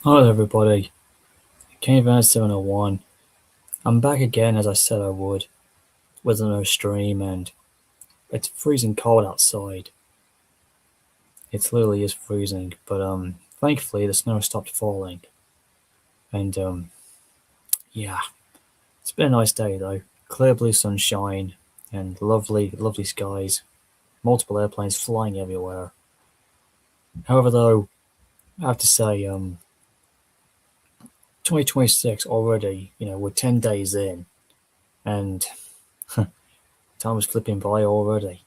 Hello everybody, Van701. I'm back again as I said I would, with another stream, and it's freezing cold outside. It literally is freezing, but thankfully the snow stopped falling. And yeah, it's been a nice day though. Clear blue sunshine and lovely skies. Multiple airplanes flying everywhere. However though, I have to say 2026 already, we're 10 days in, and time is flipping by already.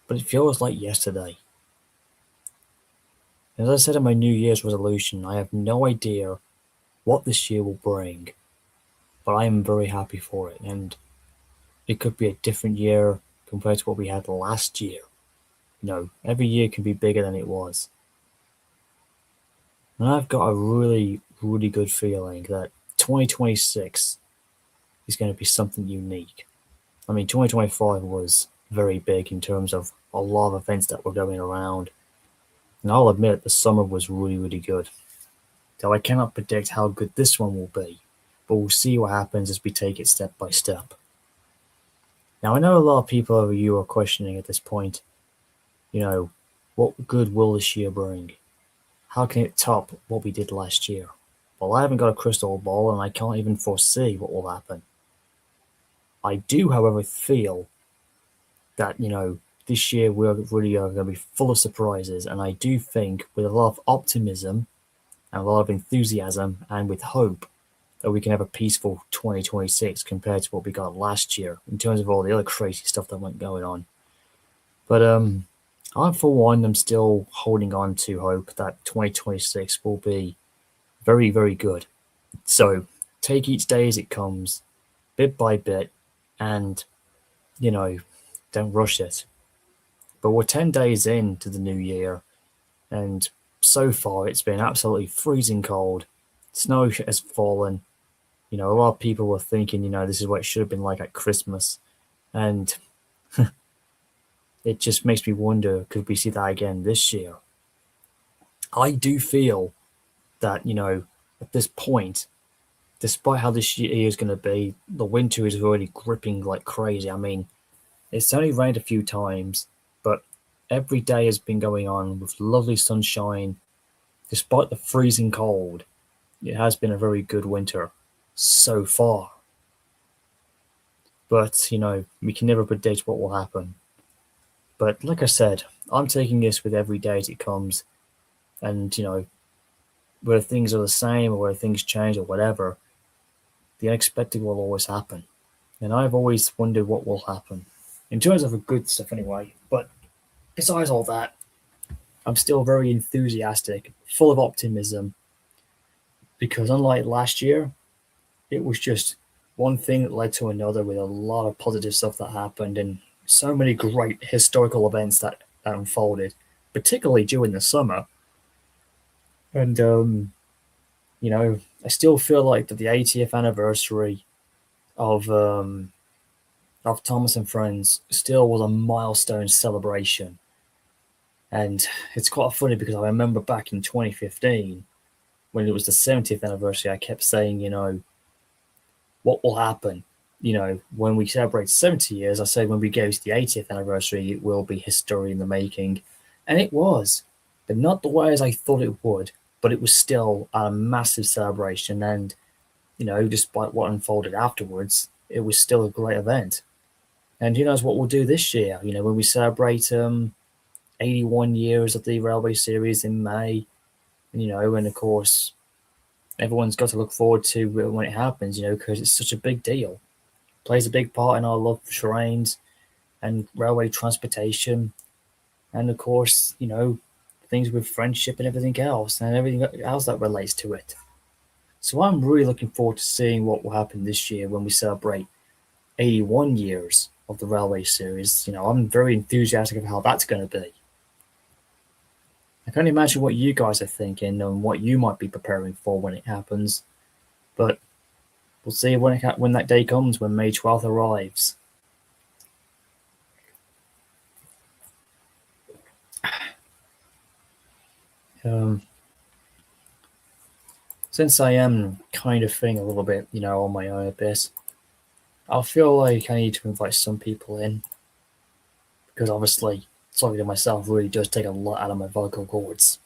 But it feels like yesterday. As I said in my New Year's resolution, I have no idea what this year will bring, but I am very happy for it. And it could be a different year compared to what we had last year. Every year can be bigger than it was. And I've got a really good feeling that 2026 is going to be something unique. I mean, 2025 was very big in terms of a lot of events that were going around. And I'll admit the summer was really good. Though I cannot predict how good this one will be, but we'll see what happens as we take it step by step. Now, I know a lot of people over you are questioning at this point, what good will this year bring? How can it top what we did last year? Well, I haven't got a crystal ball and I can't even foresee what will happen. I do, however, feel that, this year we're really going to be full of surprises, and I do think with a lot of optimism and a lot of enthusiasm and with hope that we can have a peaceful 2026 compared to what we got last year in terms of all the other crazy stuff that went going on. But I, for one, am still holding on to hope that 2026 will be very good. So take each day as it comes, bit by bit, and, don't rush it. But we're 10 days into the new year, and so far it's been absolutely freezing cold. Snow has fallen. A lot of people were thinking, this is what it should have been like at Christmas. And it just makes me wonder, could we see that again this year? I do feel that, at this point, despite how this year is going to be, the winter is already gripping like crazy. I mean, it's only rained a few times, but every day has been going on with lovely sunshine. Despite the freezing cold, it has been a very good winter so far. But, we can never predict what will happen. But like I said, I'm taking this with every day as it comes. And, whether things are the same or whether things change or whatever, the unexpected will always happen. And I've always wondered what will happen. In terms of the good stuff, anyway. But besides all that, I'm still very enthusiastic, full of optimism. Because unlike last year, it was just one thing that led to another with a lot of positive stuff that happened and so many great historical events that unfolded, particularly during the summer. And I still feel like that the 80th anniversary of Thomas and Friends still was a milestone celebration. And it's quite funny because I remember back in 2015 when it was the 70th anniversary, I kept saying, what will happen? When we celebrate 70 years, I said when we go to the 80th anniversary, it will be history in the making. And it was, but not the way as I thought it would, but it was still a massive celebration. And, despite what unfolded afterwards, it was still a great event. And who knows what we'll do this year, when we celebrate 81 years of the Railway Series in May, and of course, everyone's got to look forward to when it happens, because it's such a big deal. Plays a big part in our love for trains and railway transportation, and of course, things with friendship and everything else, and everything else that relates to it. So I'm really looking forward to seeing what will happen this year when we celebrate 81 years of the Railway Series. I'm very enthusiastic of how that's going to be. I can't imagine what you guys are thinking and what you might be preparing for when it happens, but we'll see when that day comes, when May 12th arrives. Um, since I am kind of feeling a little bit, on my own a bit, I feel like I need to invite some people in because obviously talking to myself really does take a lot out of my vocal cords.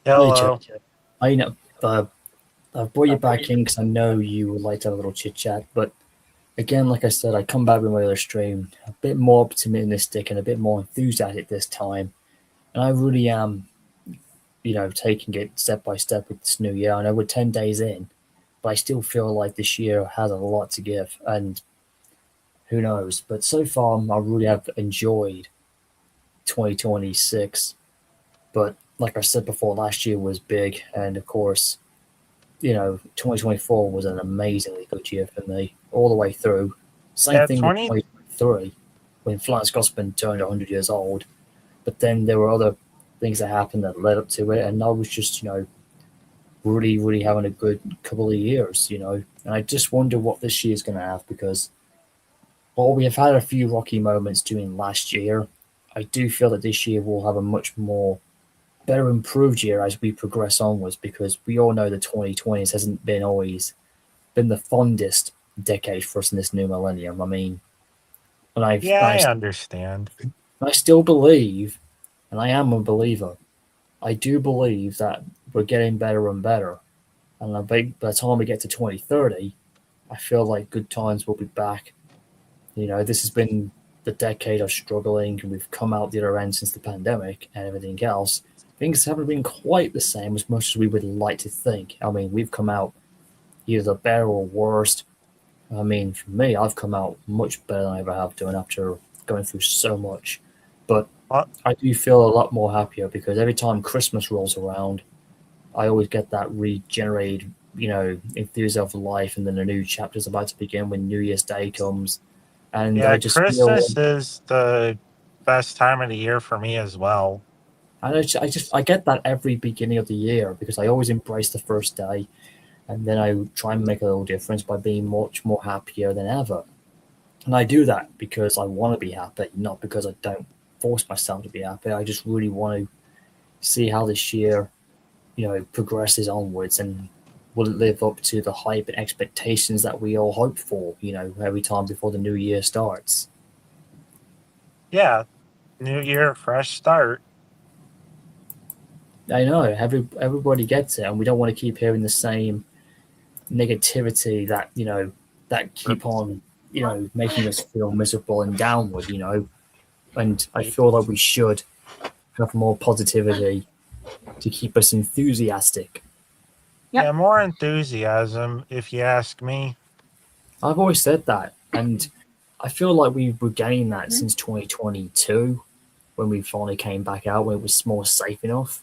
Hey, Hello. JJ. I know I've brought you back in because I know you would like to have a little chit chat, but again, like I said, I come back with my other stream a bit more optimistic and a bit more enthusiastic this time, and I really am, taking it step by step with this new year. I know we're 10 days in, but I still feel like this year has a lot to give, and who knows? But so far, I really have enjoyed 2026. But like I said before, last year was big, and of course, 2024 was an amazingly good year for me all the way through. Same Yeah, thing with 20. 2023 when Florence Gospin turned 100 years old. But then there were other things that happened that led up to it, and I was just, really, really having a good couple of years. And I just wonder what this year's going to have because while we have had a few rocky moments during last year, I do feel that this year will have a much more better improved year as we progress onwards because we all know the 2020s hasn't been always been the fondest decade for us in this new millennium. I mean, and Yeah, I understand. I still believe, and I am a believer. I do believe that we're getting better and better. And I think by the time we get to 2030, I feel like good times will be back. This has been the decade of struggling, and we've come out the other end since the pandemic and everything else. Things haven't been quite the same as much as we would like to think. I mean, we've come out either better or worse. I mean, for me, I've come out much better than I ever have done after going through so much. But Well, I do feel a lot more happier because every time Christmas rolls around, I always get that regenerated, enthusiasm for life, and then a new chapter's about to begin when New Year's Day comes, and I yeah, just feel, Christmas is the best time of the year for me as well. and I get that every beginning of the year because I always embrace the first day, and then I try and make a little difference by being much more happier than ever. And I do that because I want to be happy, not because I don't force myself to be happy. I just really want to see how this year, progresses onwards and will it live up to the hype and expectations that we all hope for, every time before the new year starts. Yeah, new year, fresh start. I know everybody gets it, and we don't want to keep hearing the same negativity that that keep on making us feel miserable and downward. And I feel like we should have more positivity to keep us enthusiastic. Yeah, more enthusiasm, if you ask me. I've always said that, and I feel like we were getting that since 2022 when we finally came back out when it was more safe enough.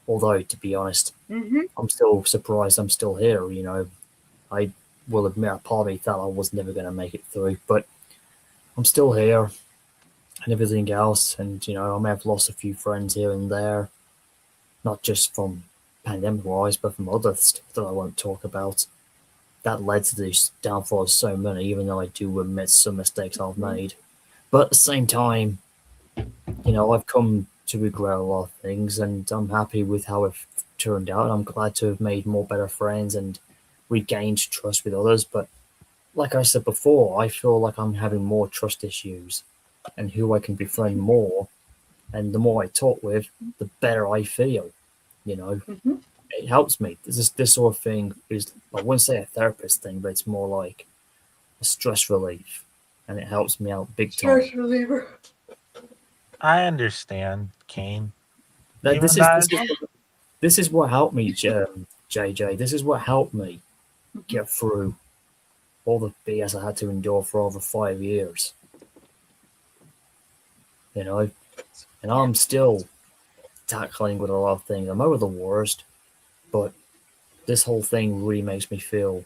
Although, to be honest, I'm still surprised I'm still here. I will admit a part of me thought I was never going to make it through, but I'm still here and everything else. And, I may have lost a few friends here and there, not just from pandemic wise, but from other stuff that I won't talk about. That led to the downfall of so many, even though I do admit some mistakes I've made. But at the same time, I've come to regret a lot of things, and I'm happy with how it turned out. I'm glad to have made more better friends and regained trust with others. But like I said before, I feel like I'm having more trust issues and who I can befriend more. And the more I talk with, the better I feel. You know, it helps me. This sort of thing is, I wouldn't say a therapist thing, but it's more like a stress relief, and it helps me out big time. I understand, Kane. That Even this is that, this is this is what helped me, JJ. This is what helped me get through all the BS I had to endure for over 5 years. You know, and I'm still tackling with a lot of things. I'm over the worst, but this whole thing really makes me feel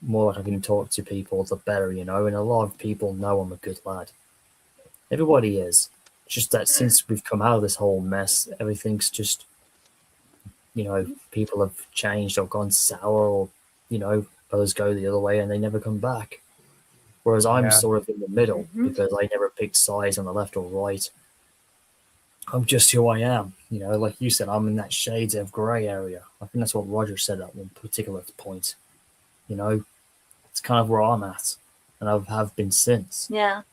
more like I can talk to people, the better. And a lot of people know I'm a good lad. Everybody is. Just that since we've come out of this whole mess, everything's just, people have changed or gone sour, or others go the other way and they never come back. Whereas I'm Yeah. sort of in the middle Mhm. because I never picked sides on the left or right. I'm just who I am. Like you said, I'm in that shades of grey area. I think that's what Roger said at one particular point. It's kind of where I'm at, and I have been since. Yeah.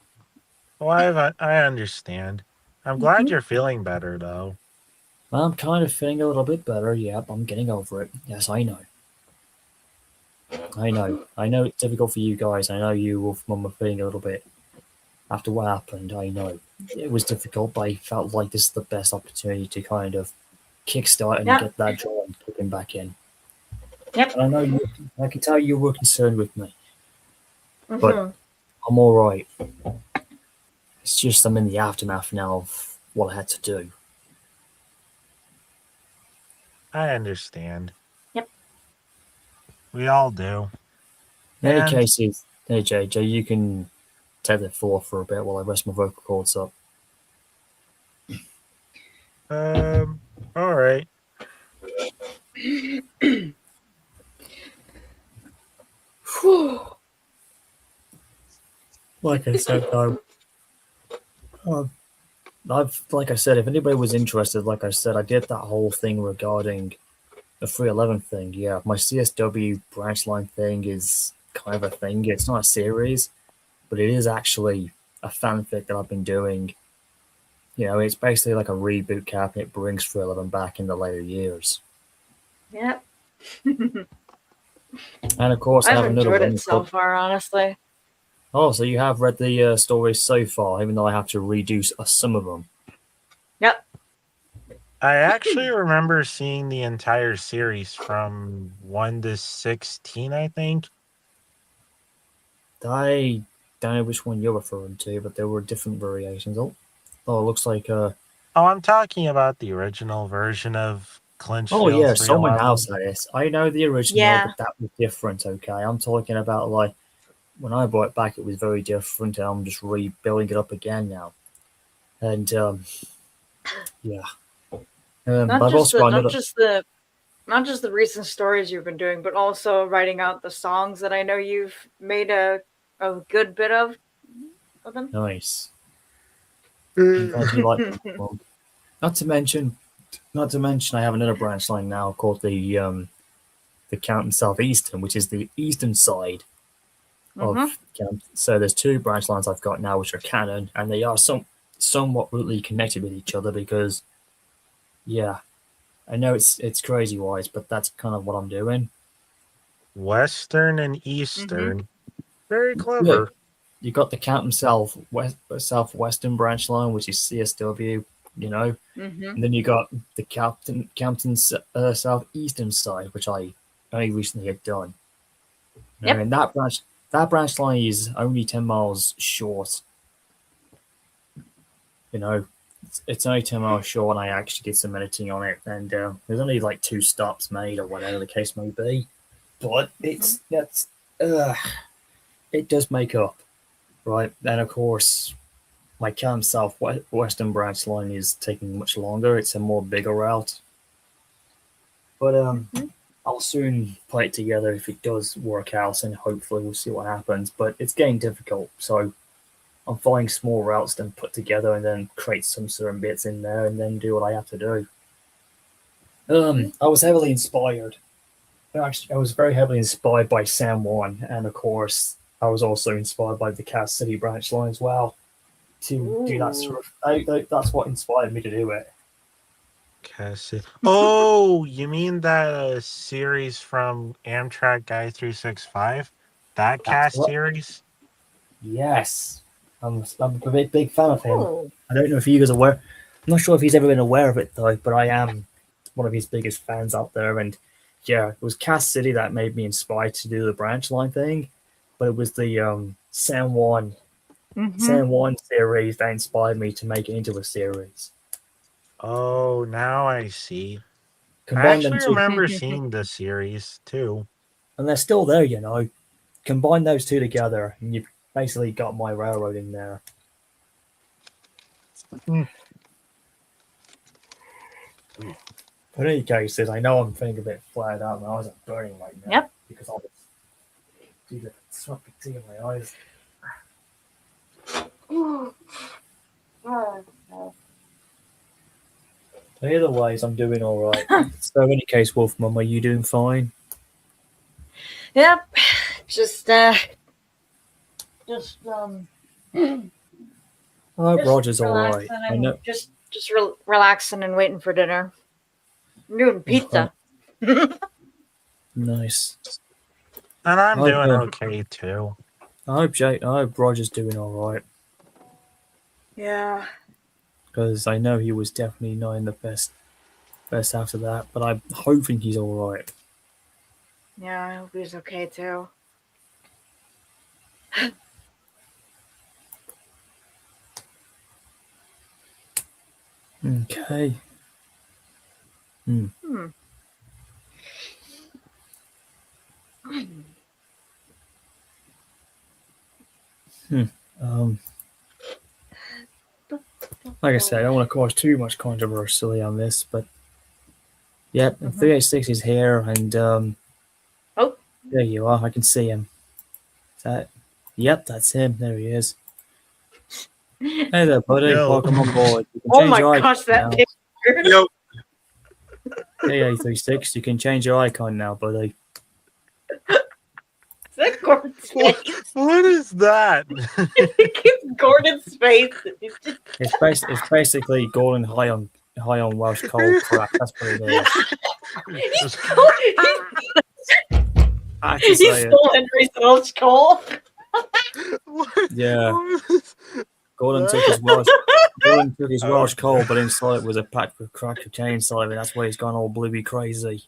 Well, I understand. I'm glad Mhm. you're feeling better, though. I'm kind of feeling a little bit better. Yep, I'm getting over it. Yes, I know. I know. I know it's difficult for you guys. I know you, Wolfmum, are feeling a little bit after what happened. I know it was difficult, but I felt like this is the best opportunity to kind of kickstart and Yeah. get that drawing kicking back in. Yep. And I know I can tell you were concerned with me, but Mhm. I'm all right. It's just I'm in the aftermath now of what I had to do. I understand. Yep. We all do. In any And case, hey JJ, you can take the floor for a bit while I rest my vocal cords up. all right. Whew. Like I said, though, like I said, if anybody was interested, like I said, I did that whole thing regarding the 311 thing. Yeah, my CSW branch line thing is kind of a thing. It's not a series, but it is actually a fanfic that I've been doing. It's basically like a reboot cap, and it brings 311 back in the later years. Yep. And of course, I I've have another enjoyed one it so called. far, honestly. Oh, so you have read the stories so far, even though I have to redo some of them. Yep. I actually remember seeing the entire series from 1 to 16, I think. I don't know which one you're referring to, but there were different variations. Oh, it looks like Oh, I'm talking about the original version of oh Clinchfield yeah, Someone 311. House that is. I know the original, Yeah. but that was different. Okay, I'm talking about like when I brought it back, it was very different, and I'm just rebuilding it up again now. And yeah, but Not I've just also the got not another. just the not just the recent stories you've been doing, but also writing out the songs that I know you've made a good bit of them. Nice. I'm glad you like them. Well, not to mention, I have another branch line now called the Canton Southeastern, which is the eastern side Mhm. of Canton. So there's two branch lines I've got now, which are canon, and they are somewhat really connected with each other because, yeah, I know it's crazy wise, but that's kind of what I'm doing. Western and Mhm. Eastern. Very Yeah, clever. you got the Canton Southwestern branch line, which is CSW, and Mhm. then you got the Campton Southeastern side, which I only recently had done. Yep. And that branch line is only 10 miles short. It's only 10 miles short, and I actually did some editing on it, and there's only like 2 stops made or whatever the case may be. But it does make up, right? And of course, my Cam Southwestern branch line is taking much longer. It's a more bigger route, but Mhm. I'll soon put it together if it does work out, and hopefully we'll see what happens. But it's getting difficult, so I'm finding small routes, then put together, and then create some certain bits in there, and then do what I have to do. I was heavily inspired. Actually, I was very heavily inspired by San Juan, and of course, I was also inspired by the Cass City branch line as well to do that Ooh. sort of. That's what inspired me to do it. Cassie. Oh, you mean that series from Amtrak Guy 365? That That's cast what. series? Yes, I'm a big fan of him. Cool. I don't know if you guys are aware. I'm not sure if he's ever been aware of it though, but I am one of his biggest fans out there. And yeah, it was Cass City that made me inspired to do the branch line thing, but it was the Mhm. San Juan series that inspired me to make it into a series. Oh, now I see. I Combine them actually two, remember seeing the series too. and they're still there. Combine those two together, and you've basically got my railroad in there. But in any cases, I know I'm feeling a bit flat out. My eyes are burning right now. Yep. Because all this due to sweaty tea in my eyes. But either ways, I'm doing all right. So, in any case, Wolf Mum, are you doing fine? Yep. Just I hope just Roger's all right. relaxing I and know. just relaxing and waiting for dinner. I'm doing pizza. Nice. And I'm Oh, doing good. okay too. I hope Roger's doing all right. Yeah. Because I know he was definitely not in the best after that. But I'm hoping he's all right. Yeah, I hope he's okay too. Okay. Hmm. Um. Like I said, I don't want to cause too much controversy on this, but yeah, 386 is here, and Oh. there you are. I can see him. Is that? Yep, that's him. There he is. Hey there, buddy. Yo. Welcome on board. You can Oh change my your gosh, icon that now. picture. Yo, Hey, 836, you can change your icon now, buddy. Is that Gordon's face? What is that? It's Gordon's face. It's just It's basically Gordon high on Welsh cold crap. That's what it is. he's I have to say it. still Henry's Welsh Cole. Yeah. What is- Gordon took his Welsh cold, but inside it was a pack of cracker chainsaw, and that's why he's gone all bluey crazy.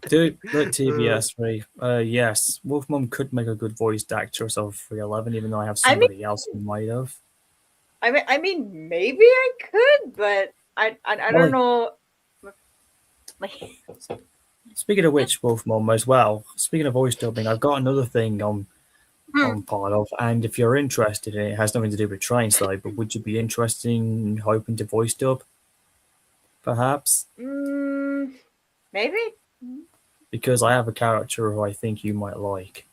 Dude, look, TBS3. Yes, Wolf Mum could make a good voiced actress of 311, even though I have somebody else who might have. I mean, maybe I could, but I don't know. Like, Speaking of which, Wolf Mum, as well, speaking of voice dubbing, I've got another thing on part of, and if you're interested in it, it has nothing to do with train side, but would you be interested in hoping to voice dub? Perhaps? maybe. Because I have a character who I think you might like.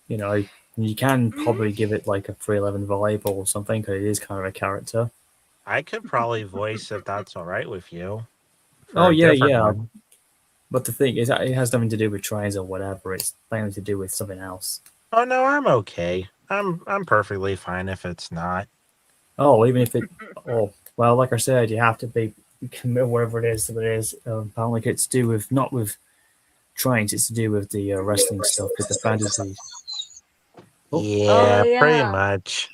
You know, you can probably give it like a 311 vibe or something, because it is kind of a character. I could probably voice if that's all right with you. For Oh, a yeah, different yeah. one. But the thing is, it has nothing to do with trains or whatever. It's mainly to do with something else. Oh no, I'm okay. I'm perfectly fine if it's not. Oh, even if it. Oh, well, like I said, you have to be whatever it is that it is. Apparently, it's to do with not with trains. It's to do with the wrestling stuff, with the fantasy. Oh. Yeah, yeah. pretty much.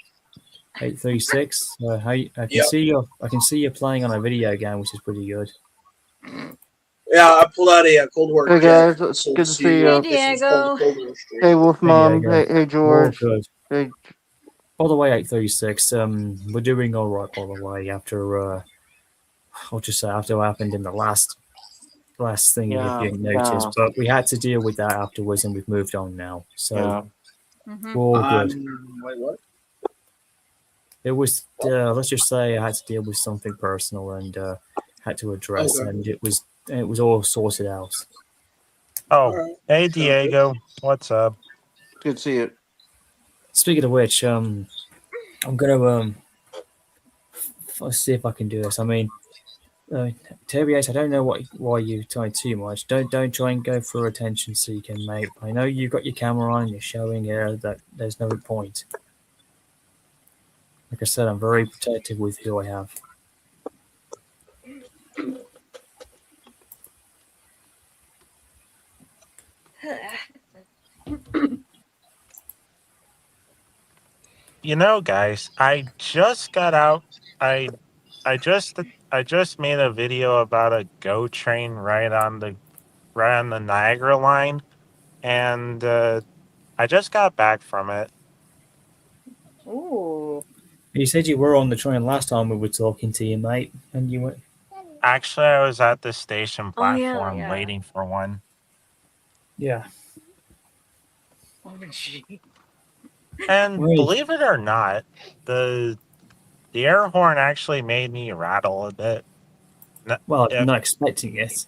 836. I can Yep. see you playing on a video game, which is pretty good. yeah, I pulled out a Cold War. Hey jet, guys, it's so good to see see Hey, you. this is Diego. called the Cold War streak. Hey Wolf Mom, Diego. hey All George. good. Hey, By the way, 836. We're doing all right. By the way, after I'll just say after what happened in the last thing Yeah, if you noticed, yeah. but we had to deal with that afterwards, and we've moved on now. So yeah. Mhm. we're all good. Wait, what? It was let's just say I had to deal with something personal and had to address, Okay. and it was all sorted out. Oh, Alright. hey Diego, what's up? Good to see you. Speaking of which, I'm gonna let's see if I can do this. I mean, TBS, I don't know why you try too much. Don't try and go for attention seeking, mate. I know you've got your camera on, you're showing here that there's no point. Like I said, I'm very protective with who I have. You know, guys, I just got out. I just made a video about a GO train right on the Niagara line, and I just got back from it. Ooh. You said you were on the train last time we were talking to you, mate, and you went. Actually, I was at the station Oh, yeah, platform yeah. waiting for one. Yeah. Oh, gee. And Right. believe it or not, the air horn actually made me rattle a bit. Well, Yeah. I'm not expecting it.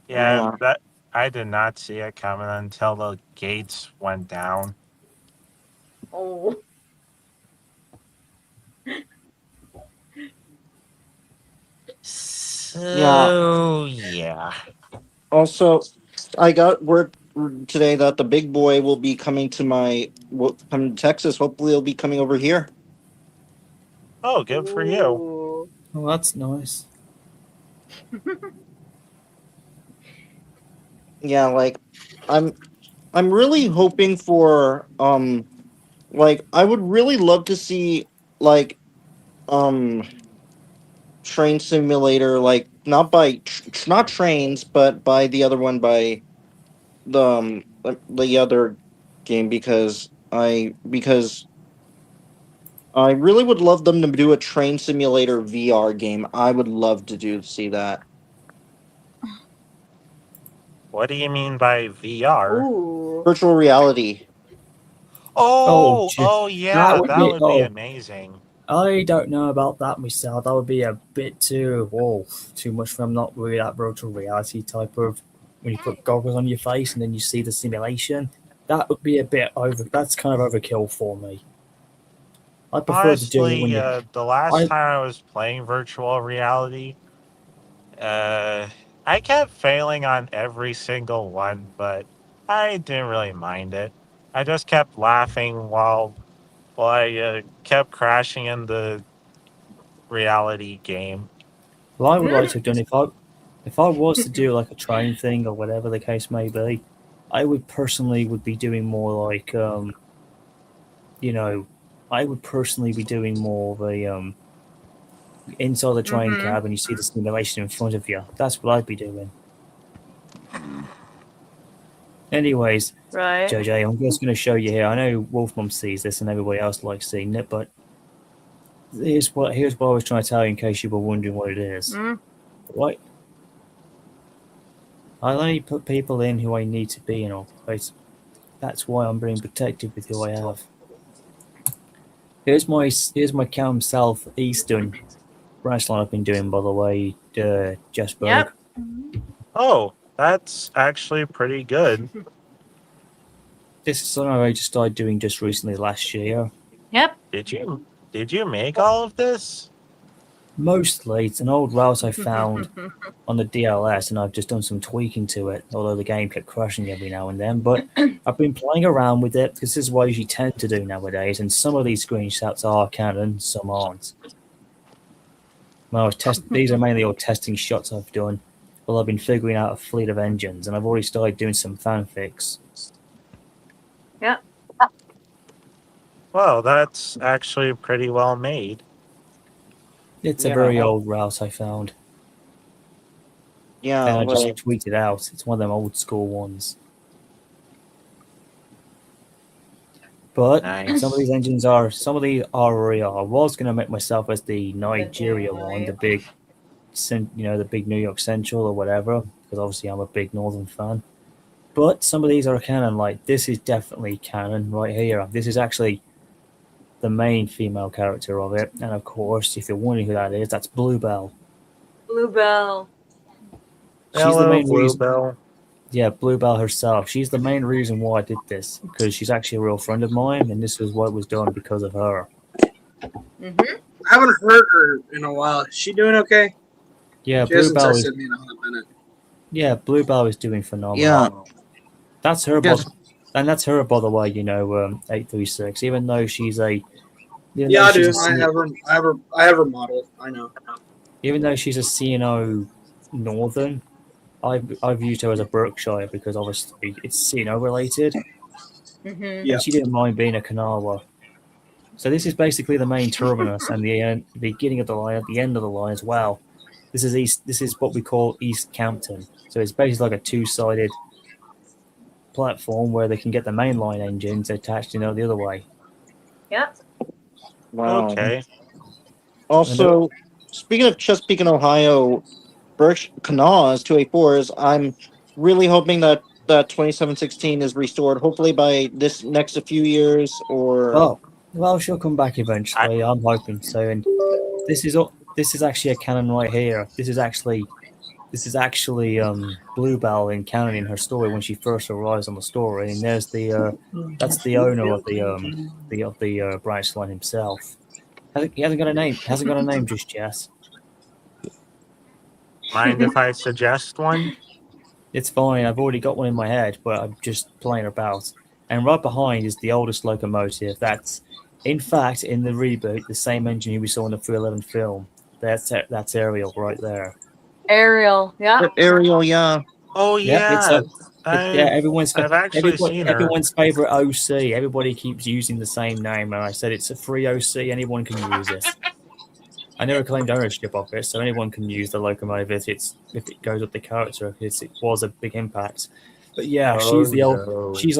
Yeah, that I did not see it coming until the gates went down. Oh. So yeah. Also, I got word today that the big boy will be coming to coming to Texas. Hopefully, he'll be coming over here. Oh, good for you. Ooh. Oh, that's nice. Yeah, like I'm really hoping for like I would really love to see like um train simulator, like not by not trains but by the other one, by the other game, because I really would love them to do a train simulator VR game. I would love to see that. What do you mean by VR? Ooh. Virtual reality. Oh, gee, yeah, would that be- would be oh. amazing. I don't know about that myself. That would be a bit too much for. I'm not really that virtual reality type of. When you put goggles on your face and then you see the simulation, that would be a bit over. That's kind of overkill for me. I prefer to do it when Honestly, you. the last I time I was playing virtual reality, I kept failing on every single one, but I didn't really mind it. I just kept laughing while I kept crashing in the reality game. Well, I would like to have done if I was to do like a train thing or whatever the case may be, I would personally would be doing more like you know, I would personally be doing more of a inside the train Mhm. cab and you see the simulation in front of you. That's what I'd be doing. Anyways, Right. JJ, I'm just going to show you here. I know Wolfmom sees this and everybody else likes seeing it, but here's what I was trying to tell you in case you were wondering what it is. Mm. Right? I'll only put people in who I need to be in all place. That's why I'm being protective with who I have. Here's my Cam South Eastern branch line I've been doing, by the way, Jesberg. Yep. Oh, that's actually pretty good. This is something I just started doing just recently last year. Yep. Did you make all of this? Mostly, it's an old route I found on the DLS, and I've just done some tweaking to it, although the game kept crashing every now and then. But I've been playing around with it because this is what I usually tend to do nowadays, and some of these screenshots are canon, some aren't. Well, these are mainly all testing shots I've done. Well, I've been figuring out a fleet of engines, and I've already started doing some fanfics. Yep. Well, that's actually pretty well made. It's a Yeah. very old route I found, Yeah, and I just like, tweaked it out. It's one of them old school ones. But Nice. some of these engines are, some of the RER. I was going to make myself as the Nigeria one, the big, the big New York Central or whatever, because obviously I'm a big Northern fan. But some of these are canon. Like this is definitely canon right here. This is actually the main female character of it, and of course, if you're wondering who that is, that's Bluebell. Bluebell. She's Hello, the main reason. Bluebell. Yeah, Bluebell herself. She's the main reason why I did this, because she's actually a real friend of mine, and this was what was done because of her. Mm-hmm. I haven't heard her in a while. Is she doing okay? Yeah, She hasn't Bluebell is. texted me in a hot minute. Yeah, Bluebell is doing phenomenal. yeah, That's her, Yes. and that's her, by the way. 836. Even though she's a, even Yeah, though I do. she's a I C- have her. I have her model. I know. even though she's a CNO Northern, I've used her as a Berkshire because obviously it's CNO related. Mm-hmm. Yeah. And she didn't mind being a Kanawha. So this is basically the main terminus and the beginning of the line, at the end of the line as well. This is east. This is what we call East Campton. So it's basically like a two-sided platform where they can get the mainline engines attached, the other way. Yep. wow. Okay. Also, speaking of Chesapeake and Ohio, Kanawha's 284s, I'm really hoping that that 2716 is restored. Hopefully by this next a few years, or Oh, well, she'll come back eventually. I'm hoping so. And this is actually a canon right here. This is actually Bluebell in canon in her story when she first arrives on the story. And there's the that's the owner of the branch line himself. He hasn't got a name. Hasn't got a name just yet. Mind if I suggest one? It's fine. I've already got one in my head, but I'm just playing about. And right behind is the oldest locomotive. That's, in fact, in the reboot, the same engineer we saw in the 311 film. That's Ariel right there. Ariel, yeah. Ariel, yeah. Oh Yeah, yeah. everyone's I've actually seen her. everyone's favorite OC. Everybody keeps using the same name, and I said it's a free OC. Anyone can use it. I never claimed ownership of it, so anyone can use the locomotive if it goes with the character. It was a big impact. But yeah, she's the old. no. She's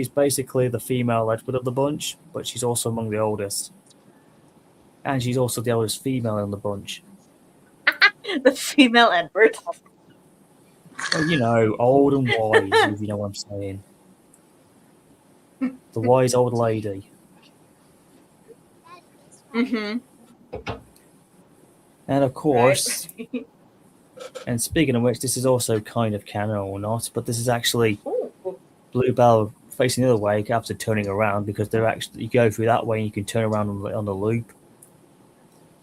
basically the female Edward of the bunch, but she's also among the oldest, and she's also the oldest female in the bunch. The female Edward. Well, old and wise, if you know what I'm saying. The wise old lady. Mm-hmm. And of course, and speaking of which, this is also kind of canon or not, but this is actually Bluebell facing the other way after turning around, because they're actually, you go through that way and you can turn around on the loop.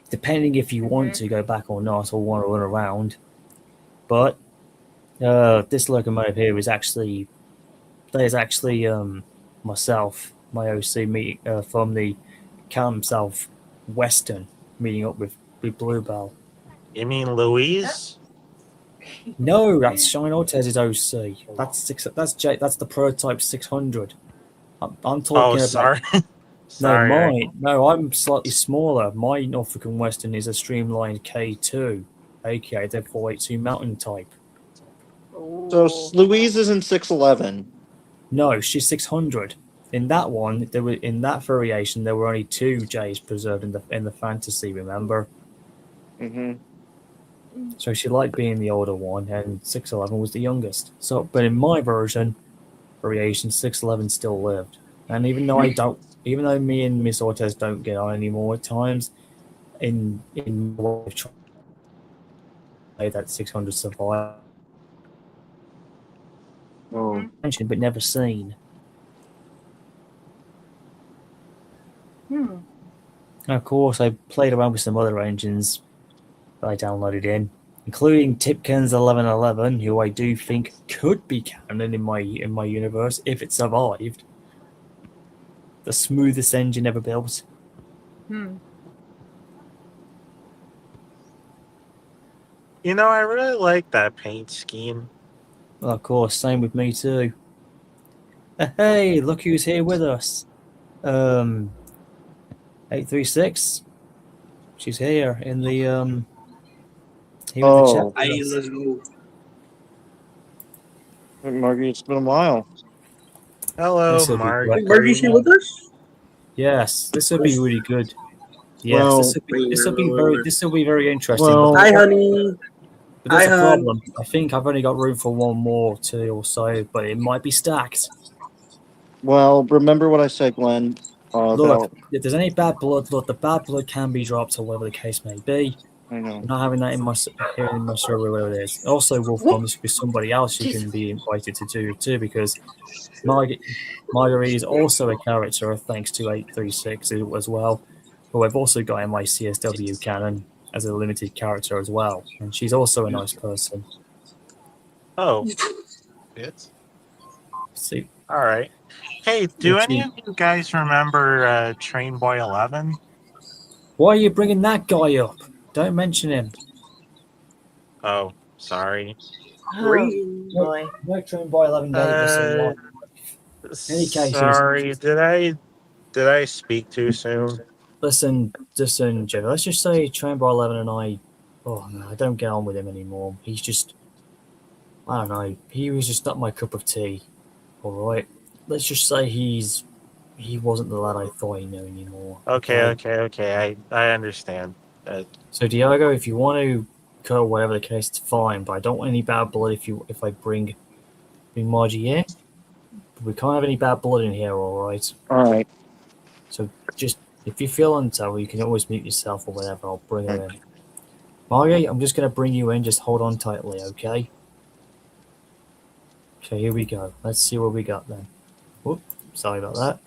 Depending if you want to go back or not, or want to run around. But this locomotive here is actually myself, my OC meeting from the Callum South Western meeting up with Bluebell. You mean Louise? No, that's Shine Ortez's OC. That's the prototype 600. I'm talking Oh, about. sorry. No, Sorry. I'm slightly smaller. My Norfolk and Western is a streamlined K2, aka the 482 Mountain type. So Louise is in 611. No, she's 600. In that one, in that variation, there were only 2 J's preserved in the fantasy. Remember? Mm-hmm. So she liked being the older one, and 611 was the youngest. So, but in my variation, 611 still lived. And even though me and Miss Ortez don't get on anymore at times, in that 600 survived, mentioned but never seen. And of course, I played around with some other engines that I downloaded including Tipken's 1111, who I do think could be canon in my universe if it survived. The smoothest engine ever built. I really like that paint scheme. Well, of course, same with me too. Hey, look who's here with us. 836. She's here in the here in the chat. Hey, let's go. Margie, it's been a while. Hello, This will be Mark. great. Margie's here with us? Yes, this will be really good. Yes, Well, this will be very interesting. Well, but Hi, honey. there's hi, a hon. problem. I think I've only got room for one more, 2 or so, but it might be stacked. Well, remember what I said, Glenn. Look, if there's any bad blood, the bad blood can be dropped, or whatever the case may be. I know. I'm not having that in my server, where it is. Also, Wolfcom, this could be somebody else you can be invited to do it too, because Marguerite is also a character, thanks to 836 as well, who I've also got in my CSW canon as a limited character as well, and she's also a nice person. Oh. It's See, all right. Hey, do Which any you- of you guys remember Train Boy 11? why are you bringing that guy up? Don't mention him. Oh, sorry. Oh, boy. No Train Boy 11 Davis. Any cases- Sorry, did I speak too soon? Listen, Joe. Let's just say Train Boy 11 and I don't get on with him anymore. He's just, I don't know. He was just not my cup of tea. All right. Let's just say he wasn't the lad I thought he knew anymore. Okay. I understand. So Diego, if you want to cut or whatever the case, it's fine. But I don't want any bad blood if I bring bring Margie here. But we can't have any bad blood in here, alright? All right. So just, if you feel unsettled, you can always mute yourself or whatever. I'll bring her in. Margie, I'm just going to bring you in. Just hold on tightly, okay? Okay, here we go. Let's see what we got then. Whoop, sorry about that.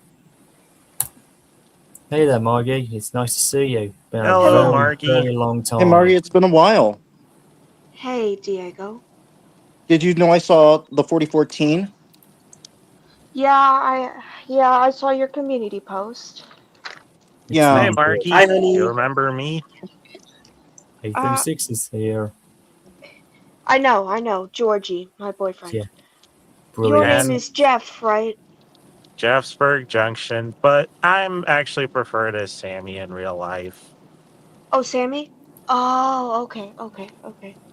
Hey there, Margie. It's nice to see you. Been a Hello, very, Margie. very long time. Hey, Margie, it's been a while. Hey, Diego. Did you know I saw the 4014? Yeah, I saw your community post. It's Yeah. Hey, really Marky. Hi, honey. You remember me? good. A36 is here. I know, Georgie, my boyfriend. Yeah. Your Brilliant. name is Jeff, right? Jeffsburg Junction, but I'm actually preferred as Sammy in real life. Oh, Sammy? Oh, okay.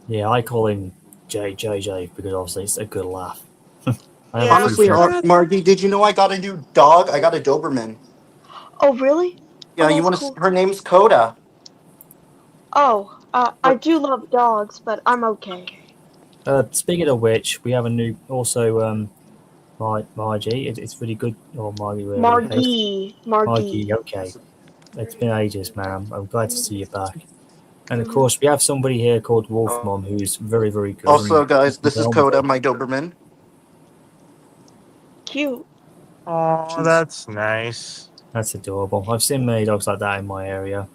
Yeah, I call him JJ because obviously it's a good laugh. I have Yeah. a Honestly, few friends- Margie, did you know I got a new dog? I got a Doberman. Oh, really? Yeah, Oh, you that's want to? cool. Her name's Coda. Oh, I do love dogs, but I'm okay. speaking of which, we have a new also Margie. It's really good. Or Margie, whatever it is. Margie, okay. It's been ages, man. I'm glad to see you back. And of course, we have somebody here called Wolf Mom who's very, very good. Also, and- guys, this is Coda, my Doberman. Cute. Oh, that's nice. That's adorable. I've seen many dogs like that in my area.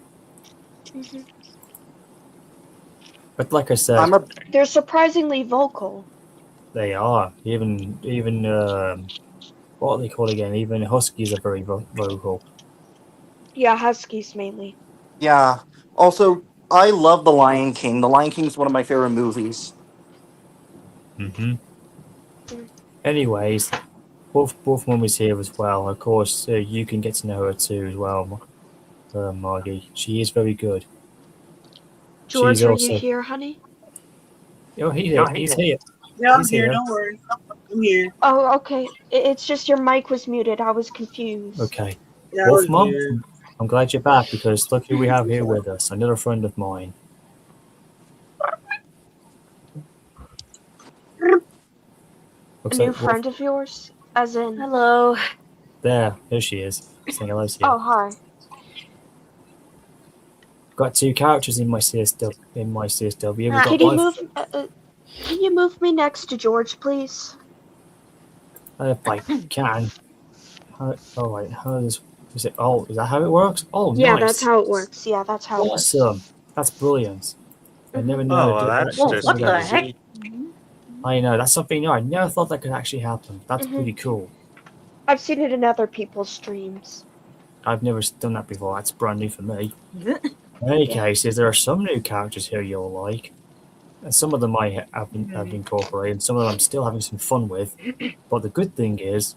Mhm. But like I said, I'm a They're surprisingly vocal. they are. Even what are they called again? Even huskies are very vocal. Yeah, huskies mainly. yeah. Also, I love The Lion King. The Lion King is one of my favorite movies. Mm-hmm. Anyways, Wolf Mum is here as well. Of course, you can get to know her too as well, Margie. She is very good. George, She's are also- you here, honey? Oh, he's here. Yeah, I'm He's here. here. Don't worry. I'm here. Oh, okay. It's just your mic was muted. I was confused. Okay. Yeah, I Wolf was Mum, here. I'm glad you're back because look who we have here with us. Another friend of mine. A Looks new like friend of yours? As in... Hello. There she is. Saying hello to you. Oh, hi. Got two characters in my CSW. We've got Can you my can you move me next to George, please? if I can. All right. How does is it? Oh, is that how it works? Oh, Yeah, nice. that's how it works. Yeah, that's how it works. Awesome. That's brilliant. I never knew. Oh, how to well, do that. that's Whoa, just what the easy. heck? I know that's something new. I never thought that could actually happen. That's Mhm. pretty cool. I've seen it in other people's streams. I've never done that before. That's brand new for me. In any cases, there are some new characters here you'll like. And some of them I have been incorporated. Some of them I'm still having some fun with. But the good thing is,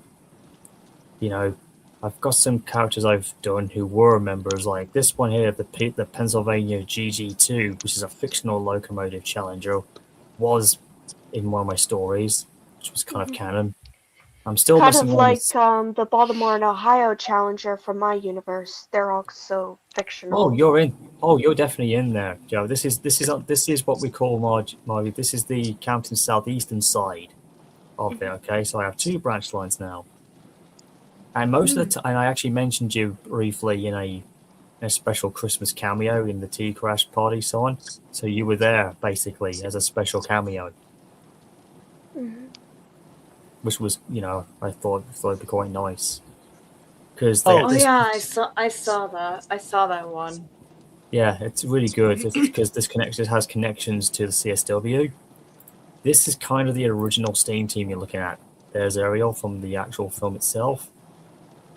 you know, I've got some characters I've done who were members, like this one here, the Pennsylvania GG2, which is a fictional locomotive challenger, was in one of my stories, which was kind of canon. I'm still Kind missing of one. like the Baltimore and Ohio Challenger from my universe. They're also fictional. Oh, you're in. Oh, you're definitely in there, Joe. This is what we call Margie. This is the Campton southeastern side of it. Okay, so I have two branch lines now, and most of the time, I actually mentioned you briefly in a special Christmas cameo in the Tea Crash party, so on. So you were there basically as a special cameo, Mhm. which was, I thought it'd be quite nice because Oh yeah, I saw that. I saw that one. Yeah, it's really good because this connection has connections to the CSW. This is kind of the original Steam team you're looking at. There's Ariel from the actual film itself.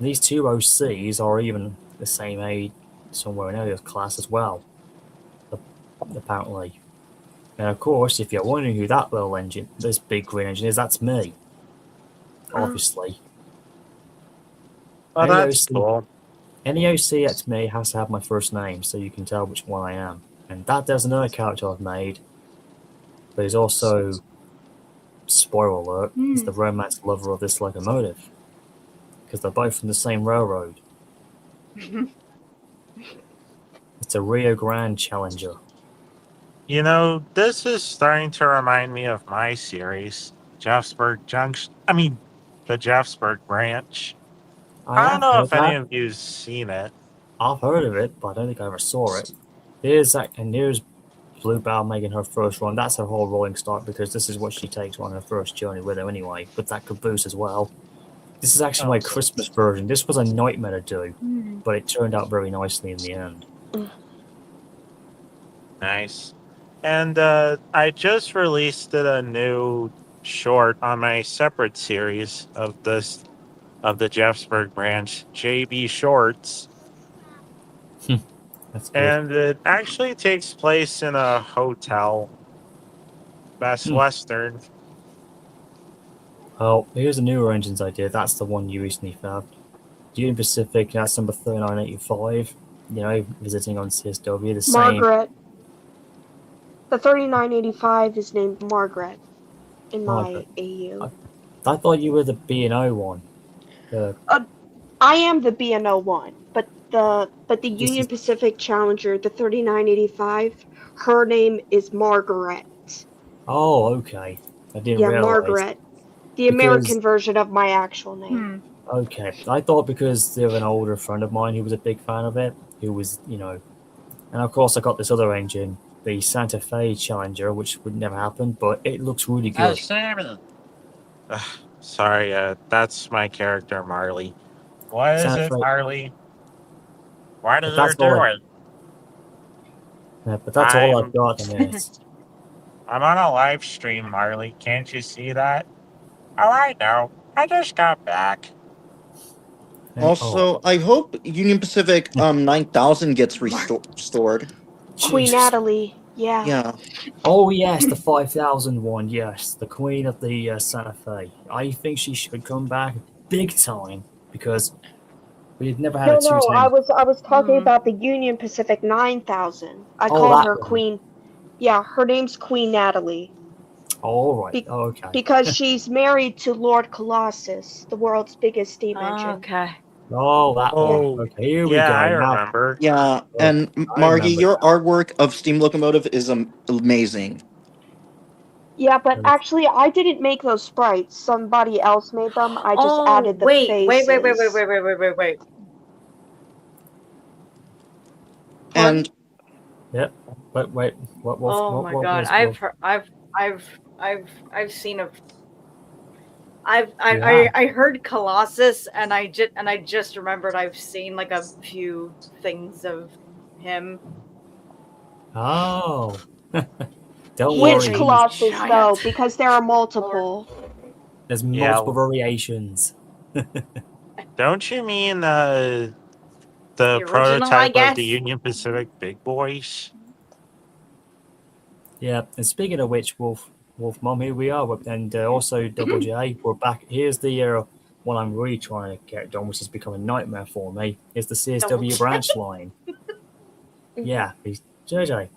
These two OCs are even the same age somewhere in Ariel's class as well, apparently. And of course, if you're wondering who that little engine, this big green engine is, that's me. Obviously. Oh, that's AOC. cool. Any OC that's me has to have my first name so you can tell which one I am. And there's another character I've made. But he's also, spoiler alert, he's the romance lover of this locomotive. Because they're both from the same railroad. It's a Rio Grande Challenger. You know, this is starting to remind me of my series. Jeffsburg Junction. I mean, the Jeffsburg branch. I don't have know heard if any that. of you've seen it. I've heard of it, but I don't think I ever saw it. Here's that, and here's Bluebell making her first run. That's her whole rolling start because this is what she takes on her first journey with her anyway, with that caboose as well. This is actually my Christmas version. This was a nightmare to do, but it turned out very nicely in the end. Nice. And I just released a new short on my separate series of the Jeffsburg branch, JB Shorts. That's good. And it actually takes place in a hotel. Best Western. Oh, here's the newer engines I did. That's the one you recently found. Union Pacific, that's number 3985. You know, visiting on CSW, the same. Margaret. The 3985 is named Margaret in my Margaret. AU. I thought you were the B&O one. I am the B&O one, but the Union is- Pacific Challenger, the 3985, her name is Margaret. Oh, okay. I didn't Yeah, realize. Margaret. The American version of my actual name. Okay. I thought because they're an older friend of mine who was a big fan of it, who was, you know. And of course, I got this other engine, the Santa Fe Challenger, which would never happen, but it looks really good. Sorry, that's my character, Marley. What is Santa it, Fe. Marley? Why did That's they all do I- it? Yeah, but that's all I'm- I've got in this. I'm on a live stream, Marley. Can't you see that? Oh, I know. I just got back. And- Also, I hope Union Pacific 9000 gets restored. Queen Jesus. Natalie. Yeah. Yeah. Oh yes, the 5000 one. Yes, the Queen of the Santa Fe. I think she should come back big time because we've never had No, a 210. I was talking Mhm. about the Union Pacific 9000. I Oh, call that her one. Queen. Yeah, her name's Queen Natalie All right. Be- Okay. because she's married to Lord Colossus, the world's biggest steam Oh, engine. okay. Oh, that Oh, one. Okay, here we yeah, go. I Now, remember. Yeah, and I Margie, remember your now. artwork of Steam Locomotive is amazing. Yeah, but Um, actually, I didn't make those sprites. Somebody else made them. I just added the faces. Wait. And Wait. What? Oh my god, I've seen a. I heard Colossus, and I just remembered I've seen like a few things of him. Oh. Don't Which worry. Colossus, Giant. though? Because there are multiple. There's Yeah. multiple variations. Don't you mean The the original, I prototype of guess? the Union Pacific Big Boys? Yeah, and speaking of which, Wolf Mom, here we are, and also Double J, we're back. Here's the one I'm really trying to get done, which has become a nightmare for me. Is the Double CSW J. branch line. Yeah, JJ.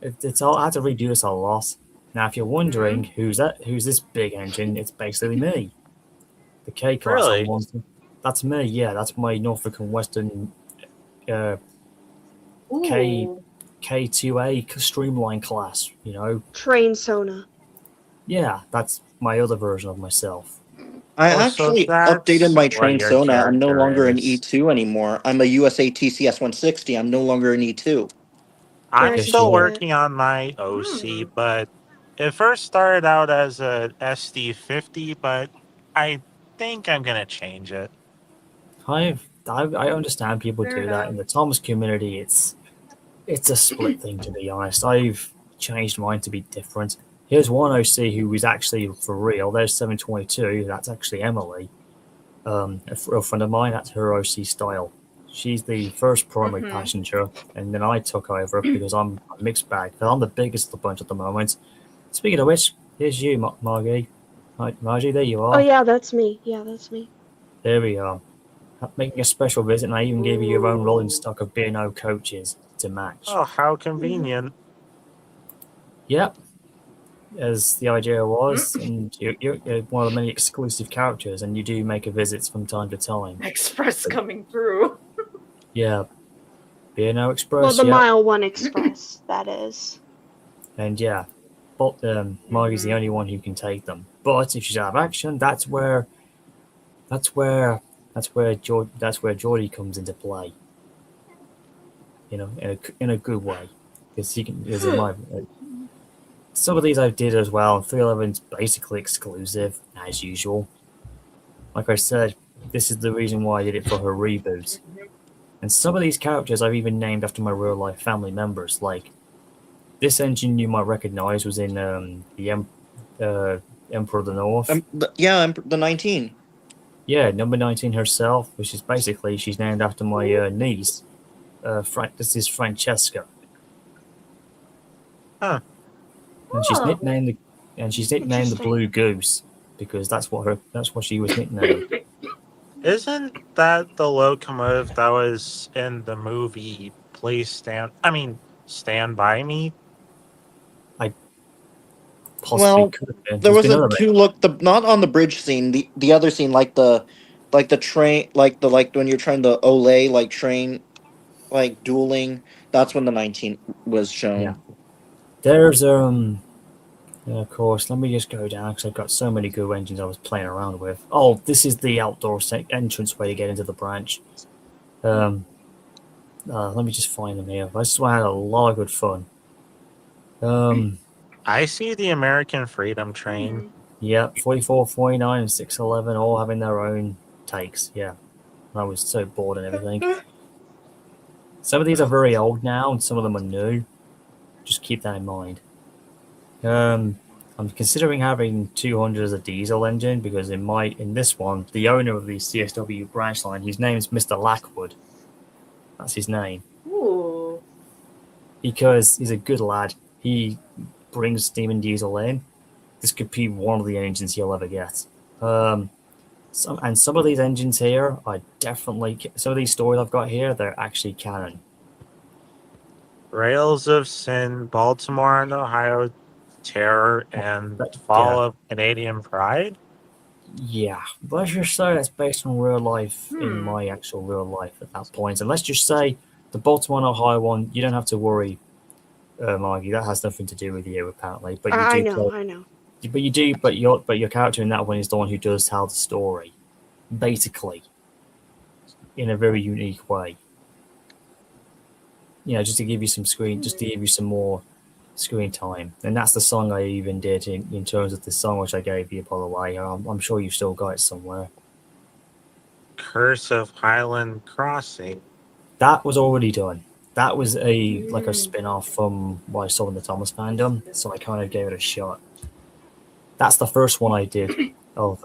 It's all. I had to redo this a lot. Now, if you're wondering who's this big engine, it's basically me. The K class. Really? That's me. Yeah, that's my Norfolk and Western K Ooh. K2A streamline class. You know. Train Sona. Yeah, that's my other version of myself. I Oh, so actually that's updated my what train your Sona. I'm no character longer an is. E2 anymore. I'm a USA TCS 160. I'm no longer an E E2. I'm Yeah, still sure. working on my OC, but it first started out as a SD50, but I think I'm gonna change it. I understand people Fair do that enough. in the Thomas community. It's a split thing, to be honest. I've changed mine to be different. Here's one OC who is actually for real. There's 722. That's actually Emily, a real friend of mine. That's her OC style. She's the first primary Mhm. passenger, and then I took over because I'm a mixed bag. I'm the biggest of the bunch at the moment. Speaking of which, here's you, Margie. Hi, Margie, there you are. Oh, yeah, that's me. Yeah, that's me. There we are. Making a special visit, and I even gave you your own rolling stock of B&O coaches to match. Oh, how convenient. Yep. As the idea was, and you're one of the many exclusive characters, and you do make a visits from time to time. Express coming through. Yeah. B&O Well, Express, the yeah. Mile 1 Express, that is. And yeah, Margie's the only one who can take them. But if she's out of action, that's where Geordie comes into play. You know, in a good way, because he can. Some of these I did as well. And 311's basically exclusive as usual. Like I said, this is the reason why I did it for her reboot. And some of these characters I've even named after my real life family members. Like this engine you might recognize was in the Emperor of the North. The 19. Yeah, number 19 herself, which is basically she's named after my niece. This is Francesca. Huh. And she's Oh. nicknamed the Interesting. Blue Goose because that's what she was nicknamed. Isn't that the locomotive that was in the movie Stand By Me? Possibly Well, could have been. There There's was been a other two look, not on the bridge scene, the other scene, like the train, like when you're trying to Olay, like train, like dueling. That's when the 19 was shown. Yeah. There's of course. Let me just go down because I've got so many good engines I was playing around with. Oh, this is the outdoor entrance way to get into the branch. Let me just find them here. I just had a lot of good fun. I see the American Freedom Train. Yeah, 44, 49, and 611 all having their own takes. Yeah, I was so bored and everything. Some of these are very old now, and some of them are new. Just keep that in mind. I'm considering having 200 as a diesel engine because in this one, the owner of the CSW branch line, his name is Mr. Lackwood. That's his name. Ooh. Because he's a good lad. He brings steam and diesel in. This could be one of the engines you'll ever get. Some of these engines here are definitely, some of these stories I've got here, they're actually canon. Rails of Sin, Baltimore and Ohio Terror, and Fall of Canadian Pride. Yeah, let's just say that's based on real life in my actual real life at that point. And let's just say the Baltimore and Ohio one, you don't have to worry, Margie. That has nothing to do with you apparently. But you do. I know. But you do. But your character in that one is the one who does tell the story, basically, in a very unique way. You know, just to give you some more screen time. And that's the song I even did in terms of the song which I gave you, by the way. I'm sure you've still got it somewhere. Curse of Highland Crossing. That was already done. That was a spin-off from what I saw in the Thomas fandom, so I kind of gave it a shot. That's the first one I did of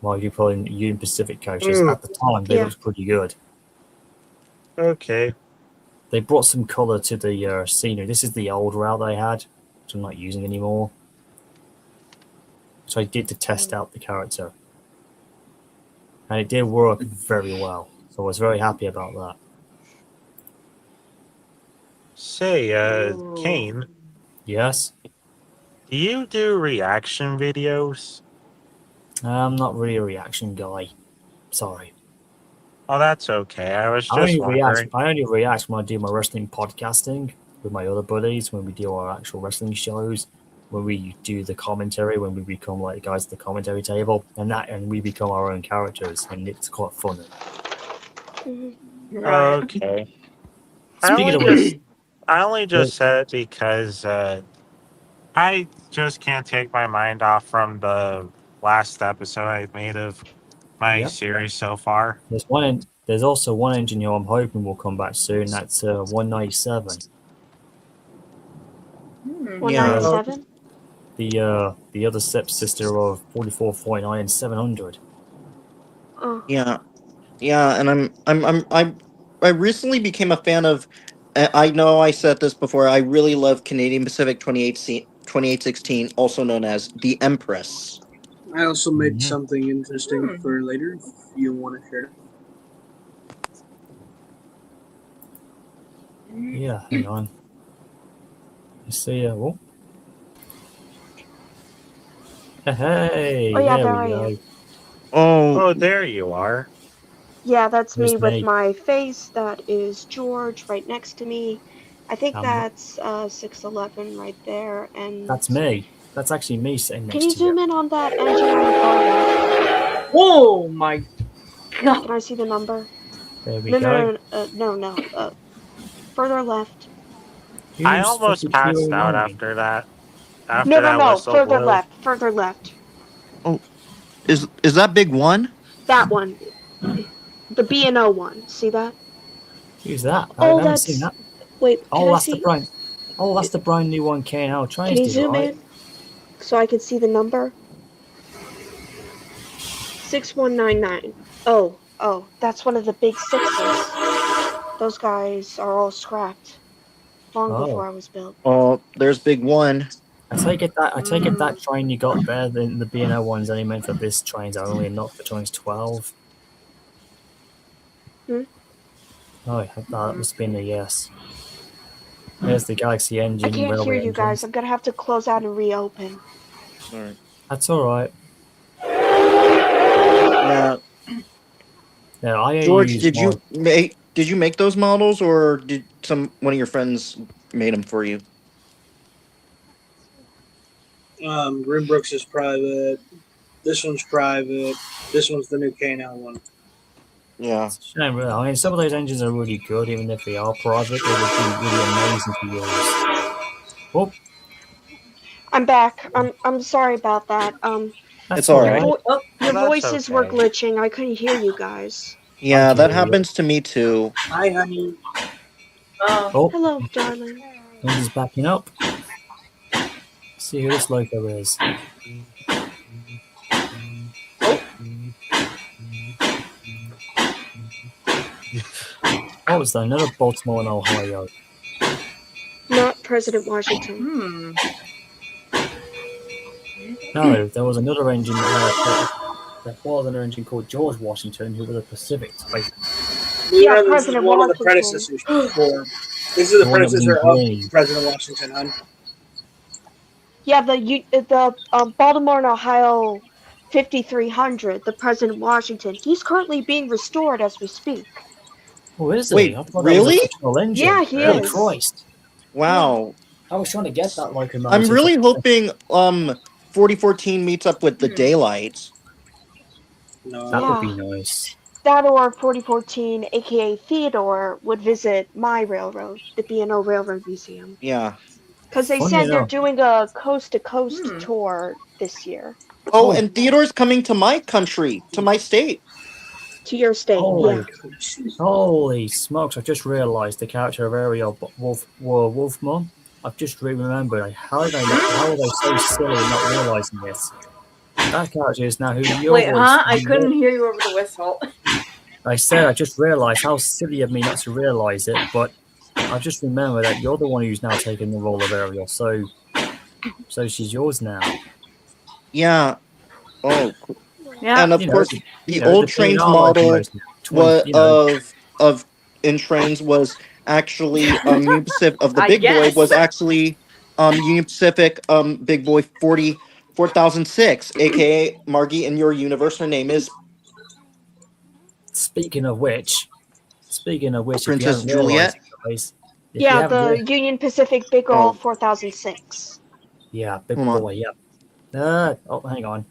Margie pulling Union Pacific coaches. At the time, they looked pretty good. Okay. They brought some color to the scenery. This is the old route they had, which I'm not using anymore. So I did to test out the character. And it did work very well. So I was very happy about that. Say, Kane, Yes? do you do reaction videos? I'm not really a reaction guy. Sorry. Oh, that's okay. I was I just only wondering. react when I do my wrestling podcasting with my other buddies, when we do our actual wrestling shows, when we do the commentary, when we become like guys at the commentary table, and we become our own characters, and it's quite funny. Okay. Speaking of which, I only just said it because I just can't take my mind off from the last episode I made of my series so far. there's also one engine here I'm hoping will come back soon. That's 197. 197? The other stepsister of 44, 49, and 700. Oh. Yeah, and I recently became a fan of. I know I said this before. I really love Canadian Pacific 2816, also known as the Empress. I also made something interesting for later if you want to share. Yeah, hang on. You see, oh. Hey, Oh, yeah, there there I we go. am. Oh, there you are. Yeah, that's me Who's with me? my face. That is George right next to me. I think Um, that's 611 right there. And That's me. That's actually me sitting Can next you to you. zoom in on that engine on the far left? Oh my god. Can I see the number? There we No, go. no. Further left. I Use almost passed out 5209. after that. After No, that whistle further blew. left. Further left. Is that big one? That one. The B&O one. See that? Use that. I Oh, haven't seen that's. that. Wait, can Oh, I that's the see? brand. Oh, that's the brand new one K&L Can trains you do, zoom right? in so I can see the number? 6199. Oh, that's one of the big sixes. Those guys are all scrapped long Oh. before I was built. Oh, there's big one. I take it that train you got there than the B&O one's only meant for this trains only and not for trains 12. Hmm? Oh, that must have been a yes. There's the Galaxy I engine, can't hear railway you guys. engines. I'm gonna have to close out and reopen. All right. That's alright. Yeah, Yeah, I George, use more. did you make those models, or did one of your friends made them for you? Grimbrooks is private. This one's private. This one's the new K&L one. Yeah. It's a shame, really. I mean, some of those engines are really good, even if they are private. They would be really amazing to use. Oh, I'm back. I'm sorry about that. that's It's all right. Your Oh, That's voices were okay. glitching. I couldn't hear you guys. Yeah, I that hear you. happens to me too. Hi, honey. oh. Oh, Hello, darling. engine's backing up. See who this loco is. What was that? Another Baltimore and Ohio. Not President Washington. Hmm. No, there was another engine. There was another engine called George Washington, who was a Pacific type. Yeah, This is President one of the Washington. predecessors for. This is the The one that was in predecessor of green. President Washington, hon. Yeah, the Baltimore and Ohio 5300, the President Washington. He's currently being restored as we speak. Oh, is he? Wait, I thought that was a really? fictional engine. Yeah, he Holy is. Christ. Wow. I was trying to get that locomotive. I'm really hoping 4014 meets up with the daylight. No. That would be nice. That or 4014, aka Theodore, would visit my railroad, the B&O Railroad Museum. Yeah. Because they Funny said they're enough. doing a coast-to-coast Hmm. tour this year. Oh, and Theodore's coming to my country, to my state. To your state, Holy, yeah. holy smokes! I just realised the character of Ariel Wolfmon. I've just remembered. How are they so silly and not realising this? That character is now who you're. Wait, huh? I couldn't hear you over the whistle. I said I just realised how silly of me not to realise it, but I just remember that you're the one who's now taking the role of Ariel. So she's yours now. Yeah. Oh, Yeah. and of You know, course, the old trains P&R model locomotives, 20, you know, of in trains was actually Union Pacific of the I Big Boy guess. was actually Union Pacific Big Boy 4006, aka Margie in your universe. Her name is Speaking of which, if Princess you haven't Juliet. realised, guys, if you Yeah, haven't the Union Pacific Big Ol Oh. 4006. yeah, big Hold on. boy, yeah. Oh, hang on.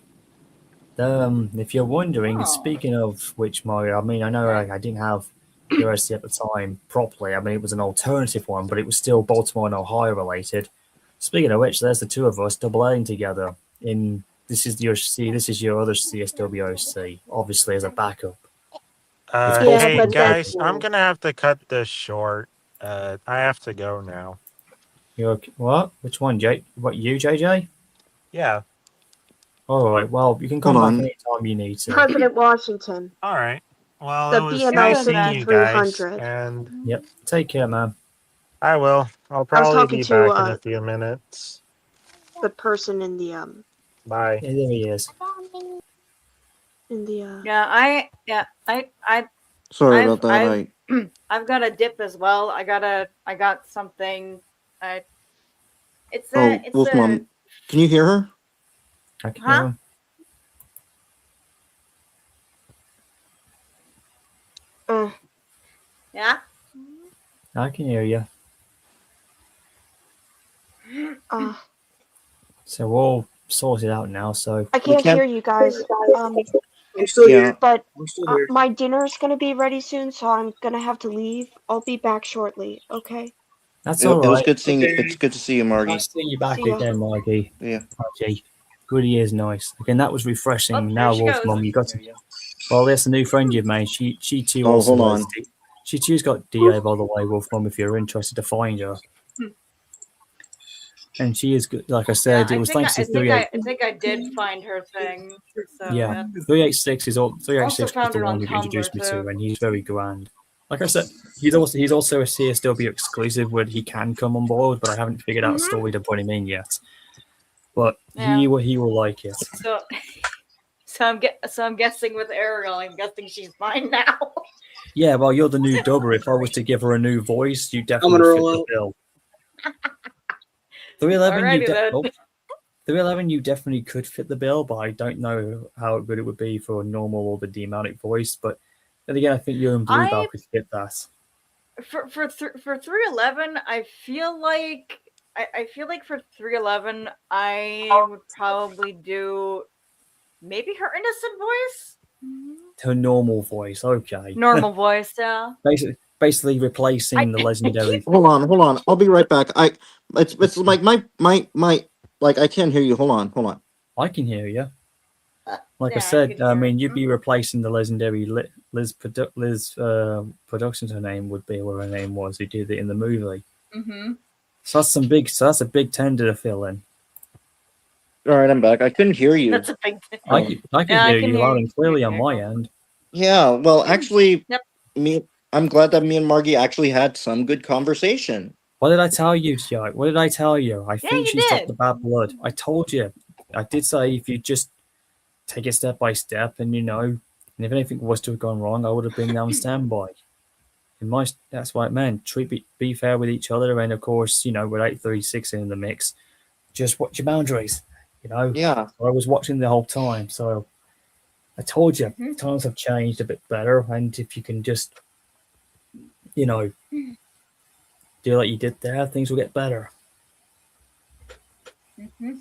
If you're wondering, Oh. speaking of which, Mario, I mean, I know I didn't have USC at the time properly. I mean, it was an alternative one, but it was still Baltimore and Ohio related. Speaking of which, there's the two of us double Aing together. This is your other CSWOC, obviously as a backup. Yeah, Hey but guys, then- I'm gonna have to cut this short. I have to go now. What? Which one, Jay? What, you, JJ? Yeah. All right. Well, you can come Hold back on. anytime you need to. President Washington. All right. Well, The it was B&O nice seeing you guys, 5300. and Yep. Take care, man. I will. I'll I was probably talking be to back in a few minutes. the person in the Bye. Yeah, there he is. Yeah, I Sorry I've- about that. I've got a dip as well. I got something. It's Oh, a Wolf Mom. Can you hear her? I can Huh? hear him. Oh, yeah. I can hear you. Uh, So we're all sorted out now. So I can't can't- hear you guys. I'm still Yeah. here. But I'm still here. my dinner's gonna be ready soon, so I'm gonna have to leave. I'll be back shortly. Okay. that's It, all it was right. good seeing you. Okay. It's good to see you, Margie. Nice seeing you back See ya. again, Margie. Yeah. Margie. Really is nice. Again, that was refreshing. Oh, Now, there she Wolf goes. Mum, you got to. Well, there's a new friend you've made. She too Oh, also hold has on. She too's got DA, by the way, Wolf Mum, if you're interested to find her. And she is good. Like I said, Yeah, it was thanks to I think I did find her thing. So yeah, 386 is all. 386 was found the her one on who introduced me Tumblr, to, too. and he's very grand. Like I said, he's also a CSW exclusive where he can come on board, but I haven't figured out a story to put him in yet. But he will like it. So, I'm guessing with Ariel, I'm guessing she's mine now. Yeah, well, you're the new dubber. If I was to give her a new voice, you definitely gonna fit roll the out. bill. 311, Alrighty then. 311, you definitely could fit the bill, but I don't know how good it would be for a normal or the demonic voice. But then again, I think you and Bluebell could fit that. For 311, I feel like for 311, I would probably do maybe her innocent voice, Her normal voice, okay. normal voice. Yeah. Basically replacing the legendary. Hold on. I'll be right back. It's like my like I can't hear you. Hold on. I can hear you. Like yeah, I said, could I hear mean, it. you'd be replacing the legendary Liz Productions. Her name would be what her name was. Who did it in the movie? Mm-hmm. So that's a big tender to fill in. All right, I'm back. I couldn't hear you. That's a big thing. I can Yeah, I hear can you hear loud you. and clearly on Okay, my cool. end. Yeah. Well, actually, Yep. I'm glad that me and Margie actually had some good conversation. What did I tell you, Jack? What did I tell you? I think you she's got did. the bad blood. I told you. I did say if you just take it step by step, and and if anything was to have gone wrong, I would have been on standby. That's what it meant. Be fair with each other, and of course, with 836 in the mix, just watch your boundaries. Yeah. I was watching the whole time, so I told you Mhm. times have changed a bit better, and if you can just, do like you did there, things will get better. Mm-hmm.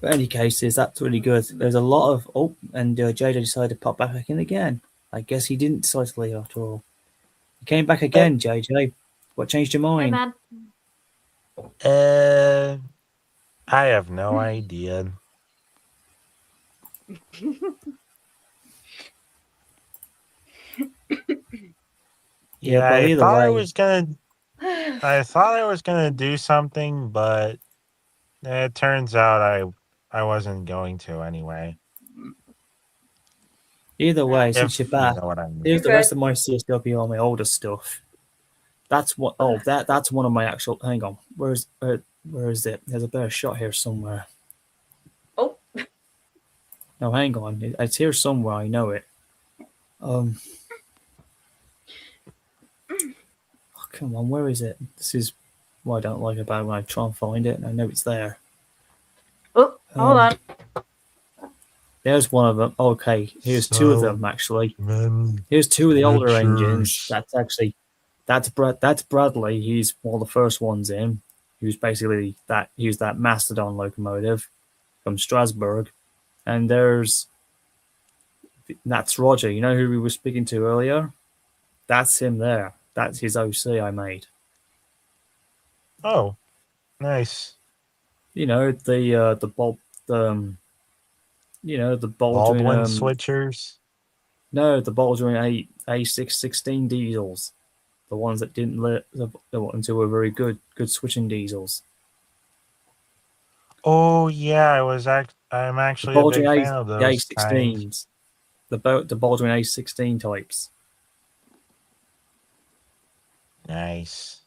But in any cases, that's really good. There's a lot of and JJ decided to pop back in again. I guess he didn't decide to leave after all. He came back again, JJ. What changed your Hey, mind? man. I have no idea. Yeah, but I either thought I way- was gonna. I thought I was gonna do something, but it turns out I wasn't going to anyway. Either way, If since you're back, you know what I mean. here's the Okay. rest of my CSW on my older stuff. That's what. Oh, that's one of my actual. Hang on. Where is it? There's a better shot here somewhere. Oh. No, hang on. It's here somewhere. I know it. Oh, come on. Where is it? This is what I don't like about it when I try and find it. And I know it's there. Oh, hold on. There's one of them. Okay, here's two of them actually. Here's two of the older engines. That's Bradley. He's one of the first ones in. He was basically that. He was that Mastodon locomotive from Strasbourg, and that's Roger. You know who we were speaking to earlier? That's him there. That's his OC I made. Oh, nice. The Baldwin Baldwin switchers. No, the Baldwin A616 diesels. The ones that didn't let until were very good switching diesels. Oh yeah, I'm actually a big fan of the those. A16s. The Baldwin A16 types. Nice.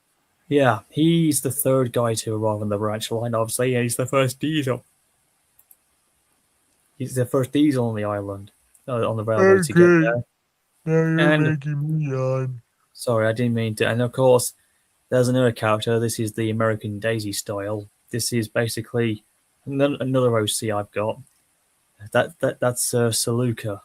Yeah, he's the third guy to arrive on the branch line. Obviously, he's the first diesel. He's the first diesel on the island, on the railroad to get there. Now you're And- making me yawn. Sorry, I didn't mean to. And of course, there's another character. This is the American Daisy style. This is basically another OC I've got. That's Saluka.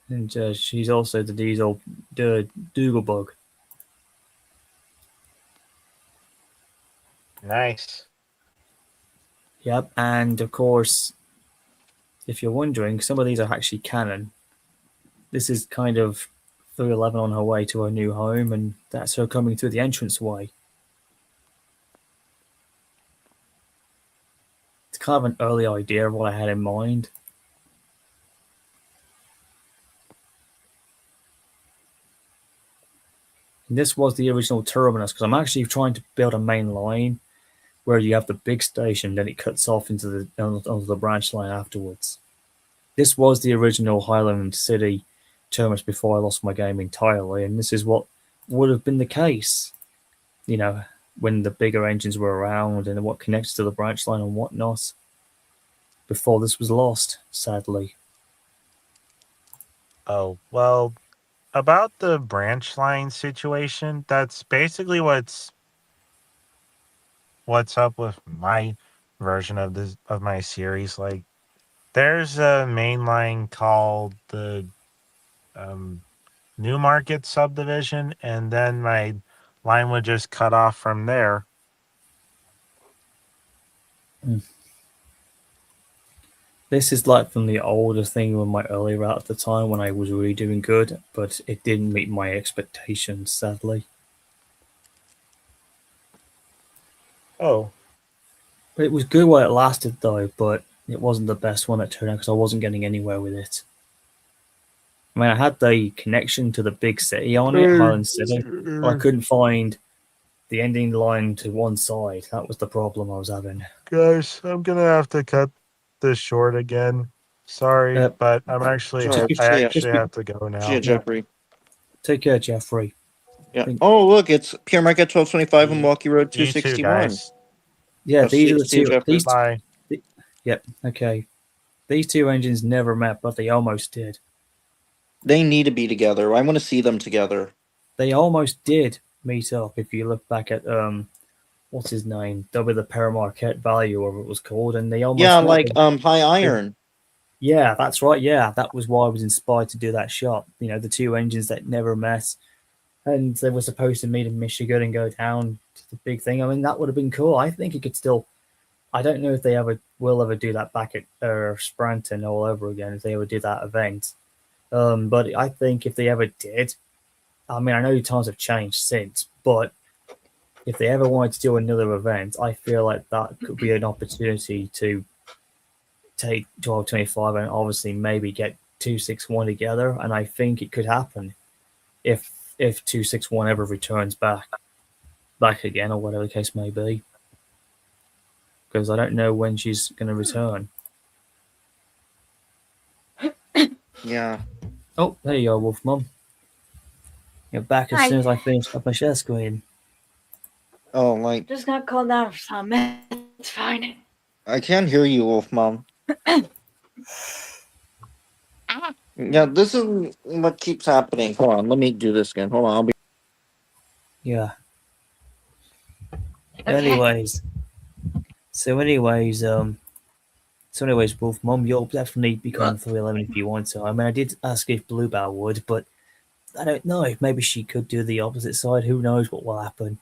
And she's also the Diesel Dougalbug. Nice. Yep, and of course, if you're wondering, some of these are actually canon. This is kind of 311 on her way to her new home, and that's her coming through the entranceway. It's kind of an early idea of what I had in mind. And this was the original terminus, because I'm actually trying to build a main line where you have the big station, then it cuts off into onto the branch line afterwards. This was the original Highland City terminus before I lost my game entirely, and this is what would have been the case, you know, when the bigger engines were around and what connects to the branch line and whatnot, before this was lost, sadly. Oh, well, about the branch line situation, that's basically what's up with my version of my series. Like, there's a main line called the Newmarket subdivision, and then my line would just cut off from there. This is like from the older thing with my early route at the time when I was really doing good, but it didn't meet my expectations, sadly. Oh, It was good while it lasted, though, but it wasn't the best one that turned out because I wasn't getting anywhere with it. I mean, I had the connection to the big city on it, Highland City, but I couldn't find the ending line to one side. That was the problem I was having. guys, I'm gonna have to cut this short again. Sorry, but I Sorry. actually have to go now. See ya, Jeffrey. Take care, Jeffrey. Yeah. Oh, look, it's Pure Market 1225 and Milwaukee Road You too, 261. guys. Yeah, I'll these are the see you, two. Jeffrey. Bye. Yep, okay. These two engines never met, but they almost did. They need to be together. I want to see them together. They almost did meet up. If you look back at what's his name, W the Paramarquette Value, or what it was called, and they almost Yeah, met like them. High Iron. Yeah, that's right. Yeah, that was why I was inspired to do that shot. You know, the two engines that never met, and they were supposed to meet in Michigan and go down to the big thing. I mean, that would have been cool. I think it could still. I don't know if they will ever do that back at Scranton all over again. If they ever do that event, but I think if they ever did, I mean, I know times have changed since, but if they ever wanted to do another event, I feel like that could be an opportunity to take 1225 and obviously maybe get 261 together. And I think it could happen if 261 ever returns back again, or whatever the case may be. Because I don't know when she's going to return. Yeah. Oh, there you go, Wolf Mum. You're back as Hi. soon as I finish up my share screen. Oh, like, Just got called down for something. It's fine. I can't hear you, Wolf Mom. Yeah, this is what keeps happening. Hold on, let me do this again. Hold on, I'll be. Yeah. Okay. Anyways, Wolf Mum, you'll definitely become 311 if you want to. I mean, I did ask if Bluebell would, but I don't know. Maybe she could do the opposite side. Who knows what will happen?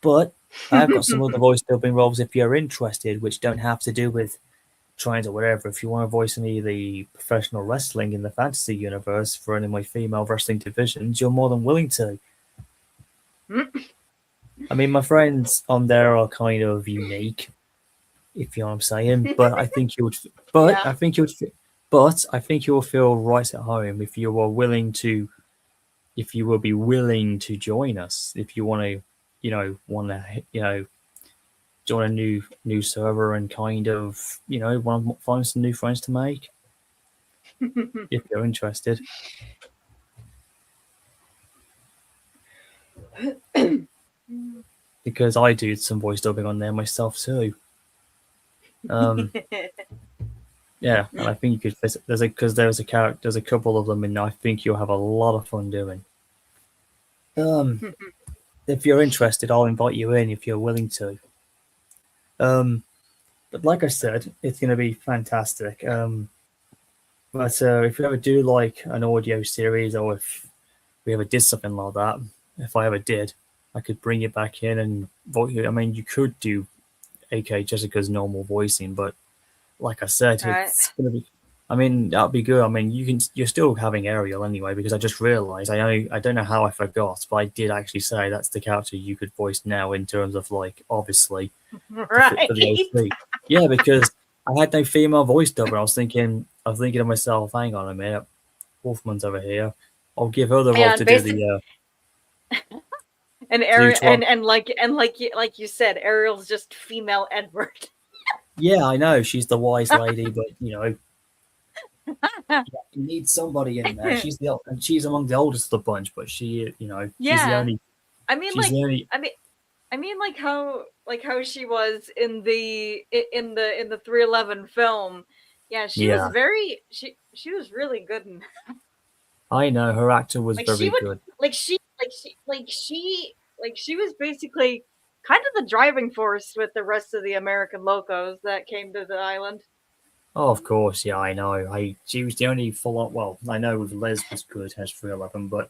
But I've got some other voice dubbing roles if you're interested, which don't have to do with trains or whatever. If you want to voice any of the professional wrestling in the fantasy universe for any of my female wrestling divisions, you're more than willing to. I mean, my friends on there are kind of unique, if you know what I'm saying. But I think you would. But Yeah. I think you would. But I think you'll feel right at home if you are willing to. If you will be willing to join us, if you want to, join a new server and kind of, want to find some new friends to make, if you're interested. Because I do some voice dubbing on there myself too. Yeah, and I think you could visit. There's a couple of them, and I think you'll have a lot of fun doing. If you're interested, I'll invite you in if you're willing to. But like I said, it's going to be fantastic. But if we ever do like an audio series, or if we ever did something like that, if I ever did, I could bring it back in and voice. I mean, you could do AK Jessica's normal voicing, but like I said, Right. it's gonna be. I mean, that'd be good. I mean, you're still having Ariel anyway, because I just realised I don't know how I forgot, but I did actually say that's the character you could voice now in terms of like obviously Right. for the OC. Yeah, because I had no female voice dubber. I was thinking to myself, hang on a minute, Wolfman's over here. I'll give her the role Yeah, to do the. And Ariel, Trump. and like you said, Ariel's just female Edward. Yeah, I know she's the wise lady, but you need somebody in there. She's among the oldest of the bunch, but she's the Yeah. only. I mean, She's like, the only. I mean, like how she was in the 311 film. Yeah, she Yeah. was very she was really good in I know her actor was Like, very she would- good. she was basically kind of the driving force with the rest of the American locos that came to the island. Oh, of course, yeah, I know. She was the only full-on. Well, I know Liz was good as 311, but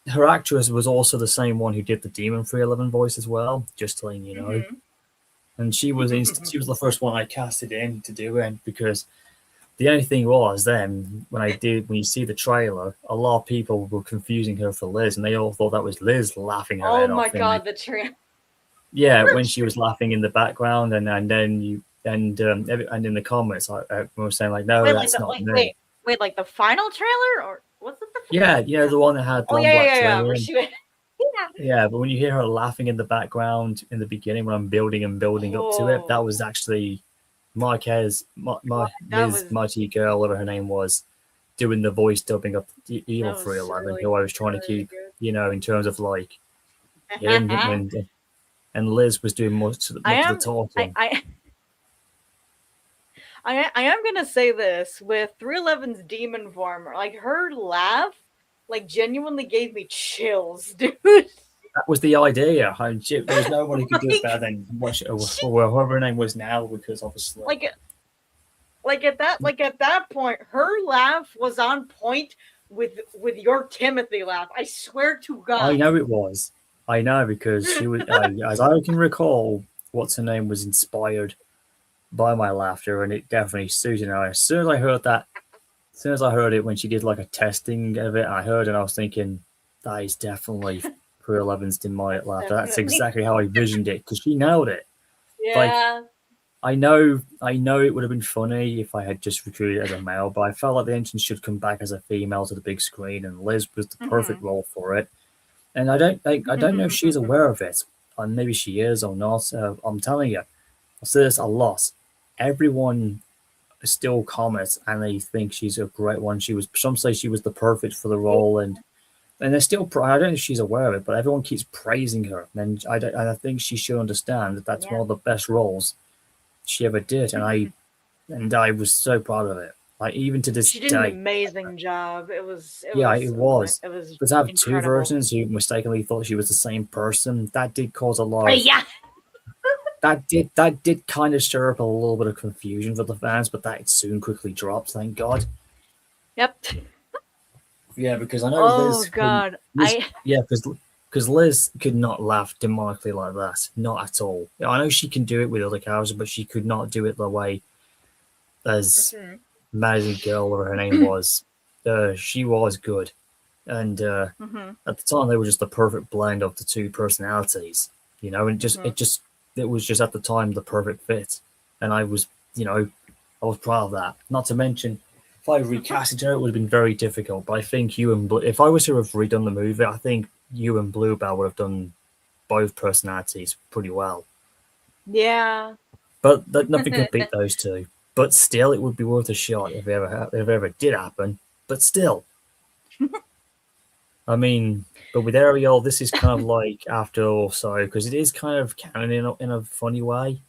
her actress was also the same one who did the Demon 311 voice as well. Just letting you know. Mhm. And she was the first one I casted in to do it, because the only thing was then when you see the trailer, a lot of people were confusing her for Liz, and they all thought that was Liz laughing her Oh head my off. god, the trailer. Yeah, when she was laughing in the background, and then and in the comments, I was saying like, no, that's not me. Wait, like the final trailer, or was it the? Yeah, the one that had Oh blonde yeah, black yeah. trailer Where in. she went. Yeah, but when you hear her laughing in the background in the beginning when I'm building up to it, that was actually Marquez, That Liz was- Mighty Girl, whatever her name was, doing the voice dubbing up Evil That was 311, really, who I was trying to really keep, good. in terms of like, and Liz was doing most of the talking. I am gonna say this with 311's demon form, like her laugh, like genuinely gave me chills, dude. That was the idea. There was nobody who could do it better than whoever her name was now, because obviously, Like at that point, her laugh was on point with your Timothy laugh. I swear to God. I know it was. I know, because she was, as I can recall, what's her name was inspired by my laughter, and it definitely suited her. As soon as I heard it when she did like a testing of it, I heard it and I was thinking, that is definitely 311's demonic laughter. That's Definitely. exactly how I visioned it, because she nailed it. Yeah. I know it would have been funny if I had just recruited as a male, but I felt like the entrance should come back as a female to the big screen, and Liz was the perfect role for it. And I don't know if she's aware of it, and maybe she is or not. I'm telling you, I'll say this a lot. Everyone still comments and they think she's a great one. Some say she was the perfect for the role, and they're still. I don't know if she's aware of it, but everyone keeps praising her, and I think she should understand that that's one of the best roles she ever did, and I was so proud of it. Like, even to this She did day. an amazing job. It was. It was. It was. But to have two incredible. versions who mistakenly thought she was the same person, that did cause a lot of. Yeah. That did kind of stir up a little bit of confusion for the fans, but that soon quickly dropped. Thank God. Yep. Yeah, because I know Oh Liz. God. Because Liz could not laugh demonically like that, not at all. I know she can do it with other characters, but she could not do it the way as Maddie Girl, whatever her name was. She was good, and at the time they were just the perfect blend of the two personalities, and it was just at the time the perfect fit, and I was proud of that. Not to mention, if I recasted her, it would have been very difficult. But I think if I was to have redone the movie, I think you and Bluebell would have done both personalities pretty well. Yeah. But nothing could beat those two. But still, it would be worth a shot if it ever did happen. But still, I mean, but with Ariel, this is kind of like after or so, because it is kind of canon in a funny way.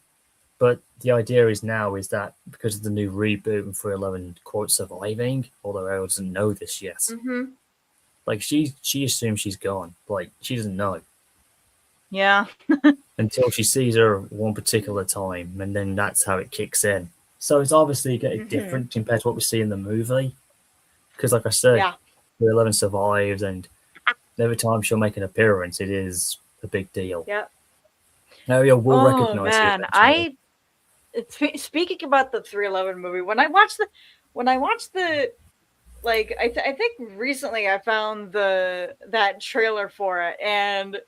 But the idea is that because of the new reboot and 311 quote surviving, although Ariel doesn't know this yet. Like, she assumes she's gone. Like, she doesn't know Yeah. until she sees her one particular time, and then that's how it kicks in. So it's obviously getting Mhm. different compared to what we see in the movie. Because, like I said, Yeah. 11 survives, and every time she'll make an appearance, it is a big deal. Yeah. Ariel will Oh recognize it man, eventually. speaking about the 311 movie, when I watched the I think recently I found that trailer for it, and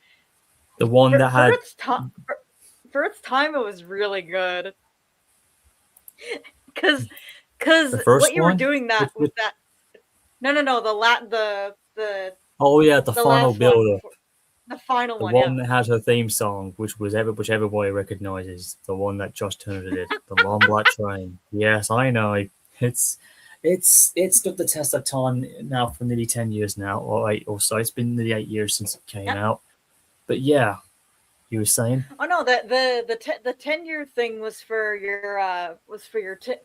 The one that for had its time for its time it was really good. Cuz the first what you were one. doing that Which- with that no, the oh yeah, the the final last one builder. before, the final The one, one yeah. that had her theme song, which everybody recognizes, the one that Josh Turner did, the Long Black Train. Yes, I know. It's stood the test of time now for nearly 10 years now, or 8 or so. It's been nearly 8 years since it came Yep. out. But yeah, you were saying Oh no, the 10-year thing was for your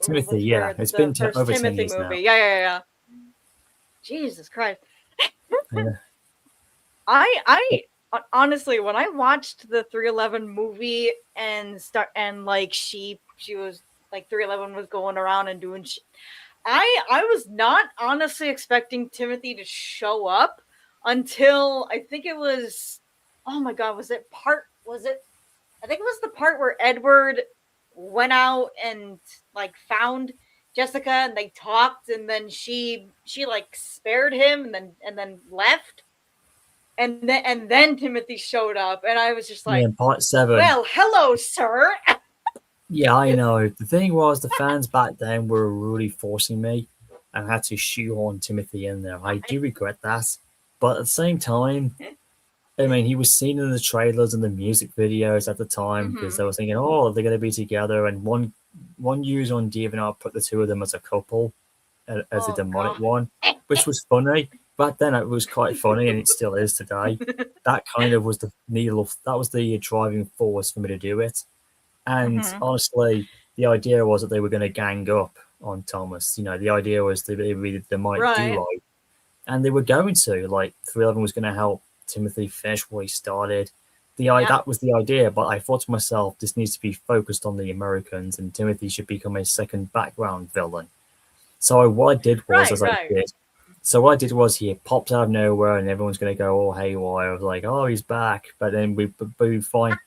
Timothy. was Yeah, for it's the been first over 10 Timothy years now. movie. Yeah. Jesus Christ. Yeah. I honestly, when I watched the 311 movie and she was like 311 was going around and doing I was not honestly expecting Timothy to show up until I think it was, oh my god, I think it was the part where Edward went out and like found Jessica and they talked, and then she like spared him and then left. And then Timothy showed up, and I was just Yeah, like, in part 7. well, hello, sir. Yeah, I know. The thing was, the fans back then were really forcing me and had to shoehorn Timothy in there. I do regret that. But at the same time, I mean, he was seen in the trailers and the music videos at the time because Mhm. they were thinking, oh, they're going to be together. And one user on DeviantArt put the two of them as a couple, as a Oh, demonic God. one, which was funny. Back then, it was quite funny, and it still is today. That kind of was that was the driving force for me to do it. And Mhm. honestly, the idea was that they were going to gang up on Thomas. You know, the idea was they be the demonic Right. duo, and they were going to. Like 311 was going to help Timothy finish what he started. Yeah. That was the idea, but I thought to myself, this needs to be focused on the Americans, and Timothy should become a second background villain. So what I did was, what I did was he popped out of nowhere, and everyone's going to go all haywire. I was like, oh, he's back, but then we find.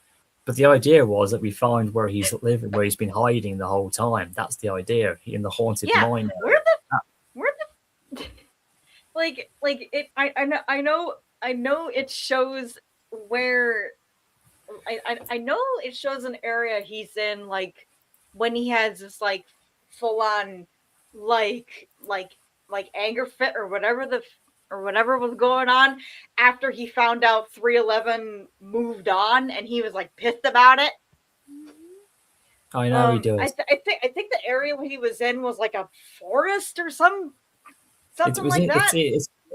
But the idea was that we find where he's living, where he's been hiding the whole time. That's the idea in the haunted Yeah. mine. Where the like it I know it shows where I know it shows an area he's in, like when he has this like full on like anger fit or whatever was going on after he found out 311 moved on, and he was like pissed about it. I know he does. I think the area he was in was like a forest or something like that.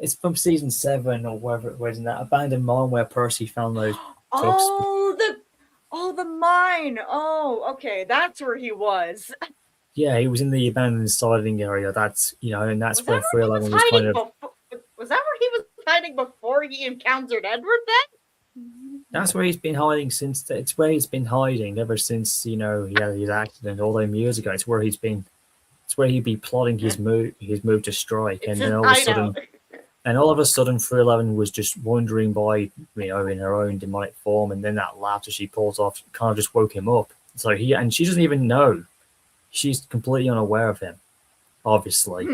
It's from season 7 or wherever it was, in that abandoned mine where Percy found those. The mine. Oh, okay, that's where he was. Yeah, he was in the abandoned siding area. That's and that's Was where that where he 311 was was kind hiding of. was that where he was hiding before he encountered Edward then? That's where he's been hiding since. It's where he's been hiding ever since he had his accident all those years ago. It's where he's been. It's where he'd be plotting his move to strike, and then all of a sudden, 311 was just wandering by, in her own demonic form, and then that laughter she pulls off kind of just woke him up. So she doesn't even know. She's completely unaware of him, obviously,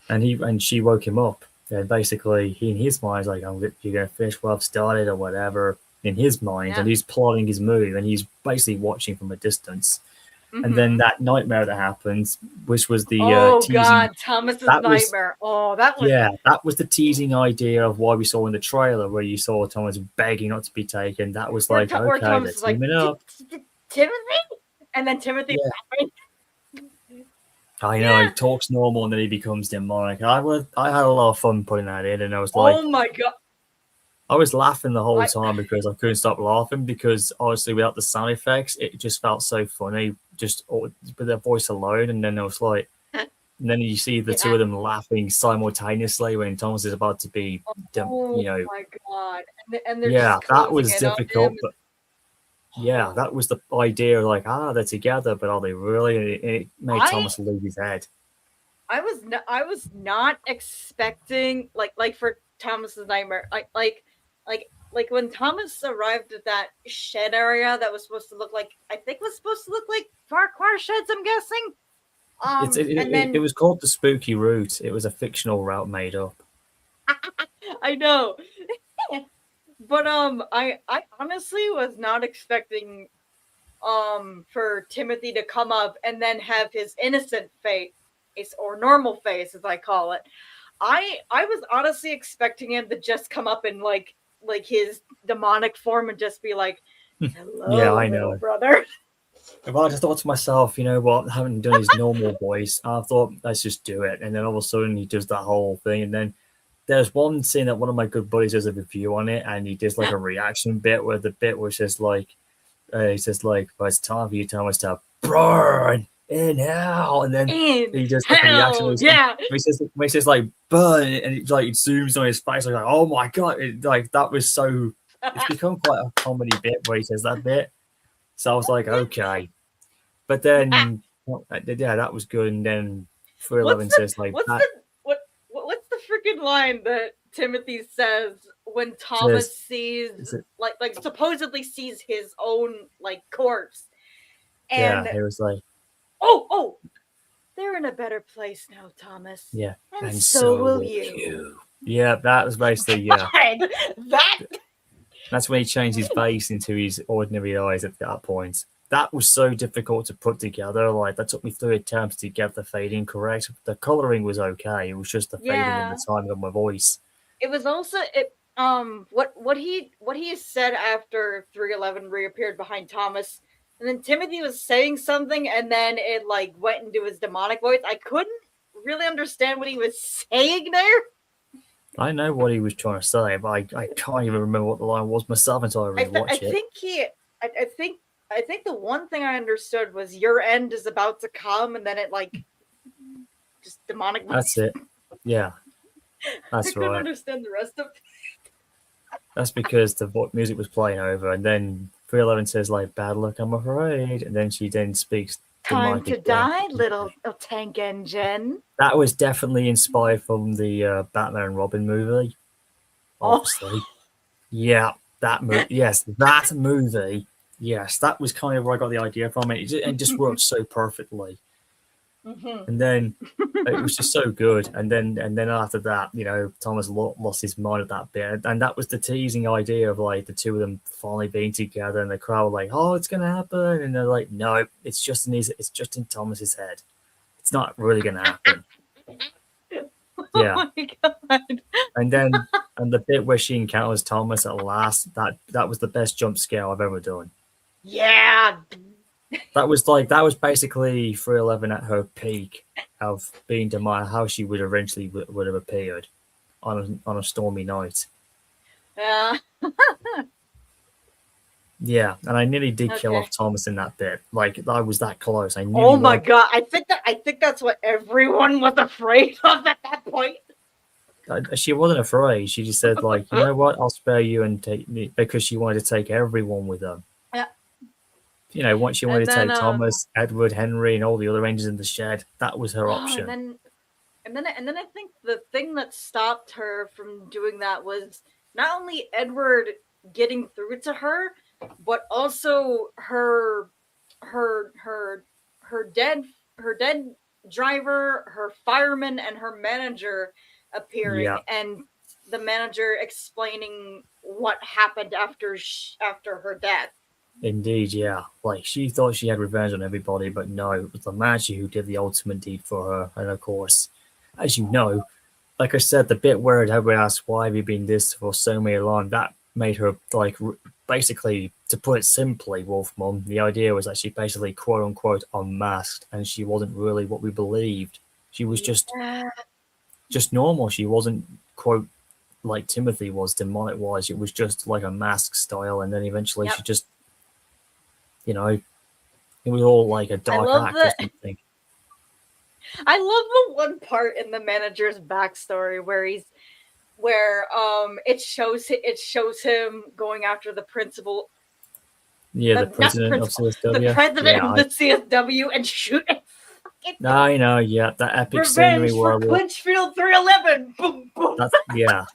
and she woke him up. And basically, he in his mind is like, "You're gonna finish what I've started," or whatever. In his mind, and he's plotting his move, and he's basically watching from a distance. And then that nightmare that happens, which was the teasing. God, Thomas's nightmare. That was the teasing idea of why we saw in the trailer, where you saw Thomas begging not to be taken. That was like, okay, let's team it up. Timothy, and then Timothy. Yeah. I know, he talks normal and then he becomes demonic. I had a lot of fun putting that in, and I was like, oh my god. I was laughing the whole time because I couldn't stop laughing, because obviously without the sound effects, it just felt so funny, just with their voice alone. And then I was like, and then you see the two of them laughing simultaneously when Thomas is about to be, Oh my god! And they're that was difficult. But Yeah, that was the idea. Like, they're together, but are they really? And it made Thomas lose his head. I was not expecting like for Thomas's nightmare like when Thomas arrived at that shed area that was supposed to look like Farquhar sheds, I'm guessing. It was called the Spooky Route. It was a fictional route made up. I know. But I honestly was not expecting for Timothy to come up and then have his innocent face or normal face, as I call it. I was honestly expecting him to just come up in like his demonic form and just be like, "Hello, Yeah, I know, brother." Well, I just thought to myself, you know what? I haven't done his normal voice. I thought, let's just do it. And then all of a sudden, he does that whole thing. And then there's one scene that one of my good buddies does a review on it, and he does like a reaction bit where the bit was just like, he says like, "Well, it's time for you, Thomas, to burn in hell," and then he does like a reaction. Yeah. He says like burn, and it like zooms on his face. Like, oh my god! Like that was so. It's become quite a comedy bit where he says that bit. So I was like, okay, but then yeah, that was good. And then 311 says like, what's the freaking line that Timothy says when Thomas sees like supposedly sees his own like corpse, and yeah, it was like, oh, they're in a better place now, Thomas. Yeah, and so will you. Yeah, that was basically that. That's when he changed his face into his ordinary eyes at that point. That was so difficult to put together. Like, that took me 3 attempts to get the fading correct. The coloring was okay. It was just the fading and the timing of my voice. It was also what he said after 311 reappeared behind Thomas, and then Timothy was saying something, and then it like went into his demonic voice. I couldn't really understand what he was saying there. I know what he was trying to say, but I can't even remember what the line was myself until I rewatched it. I think the one thing I understood was your end is about to come, and then it like just demonic. That's it. Yeah, that's I couldn't right. understand the rest of it. That's because the music was playing over, and then 311 says like, "Bad luck, I'm afraid," and then she then speaks. Time to die, little tank engine. That was definitely inspired from the Batman and Robin movie. Obviously. Oh. Yeah, that movie. Yes, that movie. Yes, that was kind of where I got the idea from it. It just worked so perfectly. Mm-hmm. And then it was just so good. And then after that, you know, Thomas lost his mind at that bit, and that was the teasing idea of like the two of them finally being together, and the crowd were like, "Oh, it's gonna happen," and they're like, "No, it's just in Thomas's head. It's not really gonna happen." Yeah. Oh my god. And then the bit where she encounters Thomas at last, that was the best jump scare I've ever done. Yeah. That was basically 311 at her peak of being demonic, how she would eventually would have appeared on a stormy night. Yeah. Yeah, and I nearly did kill off Thomas in that bit. Like, I was that close. I knew. Oh my god! I think that's what everyone was afraid of at that point. She wasn't afraid. She just said, like, you know what? I'll spare you and take me, because she wanted to take everyone with her. Yeah. You know, once she wanted to take Thomas, Edward, Henry, and all the other Rangers in the shed, that was her option. And then I think the thing that stopped her from doing that was not only Edward getting through to her, but also her dead driver, her fireman, and her manager appearing, and the manager explaining what happened after her death. Indeed, yeah. Like, she thought she had revenge on everybody, but no, it was the manager who did the ultimate deed for her. And of course, as you know, like I said, the bit where everybody asked, "Why have you been this for so many long?" That made her, like, basically, to put it simply, Wolfmom, the idea was that she basically, quote unquote, unmasked, and she wasn't really what we believed. She was just normal. She wasn't, quote, like Timothy was, demonic wise. It was just like a mask style, and then eventually she just, you know, it was all like a dark act or something. I love the one part in the manager's backstory where it shows him going after the principal. Yeah, the Not president of principal, CSW. the president Yeah, of the CSW, and shoot I know. Yeah, that epic scenery revenge where for Clinchfield 311. Boom, boom. that's yeah.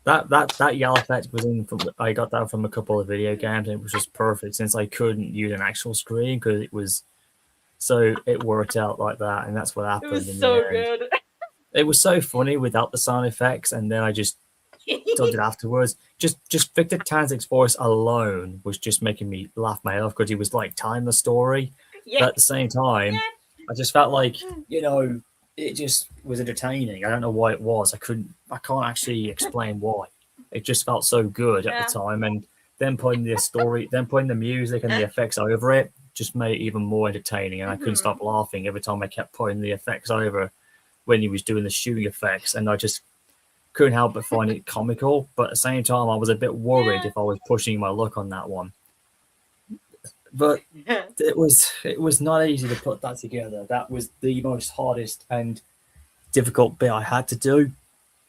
That yell effect was in from I got that from a couple of video games, and it was just perfect since I couldn't use an actual screen because it was so it worked out like that, and that's what It happened was in so the end. good. It was so funny without the sound effects, and then I just did it afterwards. Just Victor Tanzik's voice alone was just making me laugh my head off because he was like telling the story, Yeah. but at the same time, I just felt like it just was entertaining. I don't know why it was. I can't actually explain why. It just felt so good at the time, and then putting the story, then putting the music and the effects over it, just made it even more entertaining. And I couldn't stop laughing every time I kept putting the effects over when he was doing the shooting effects, and I just couldn't help but find it comical. But at the same time, I was a bit worried if I was pushing my luck on that one. But it was not easy to put that together. That was the most hardest and difficult bit I had to do.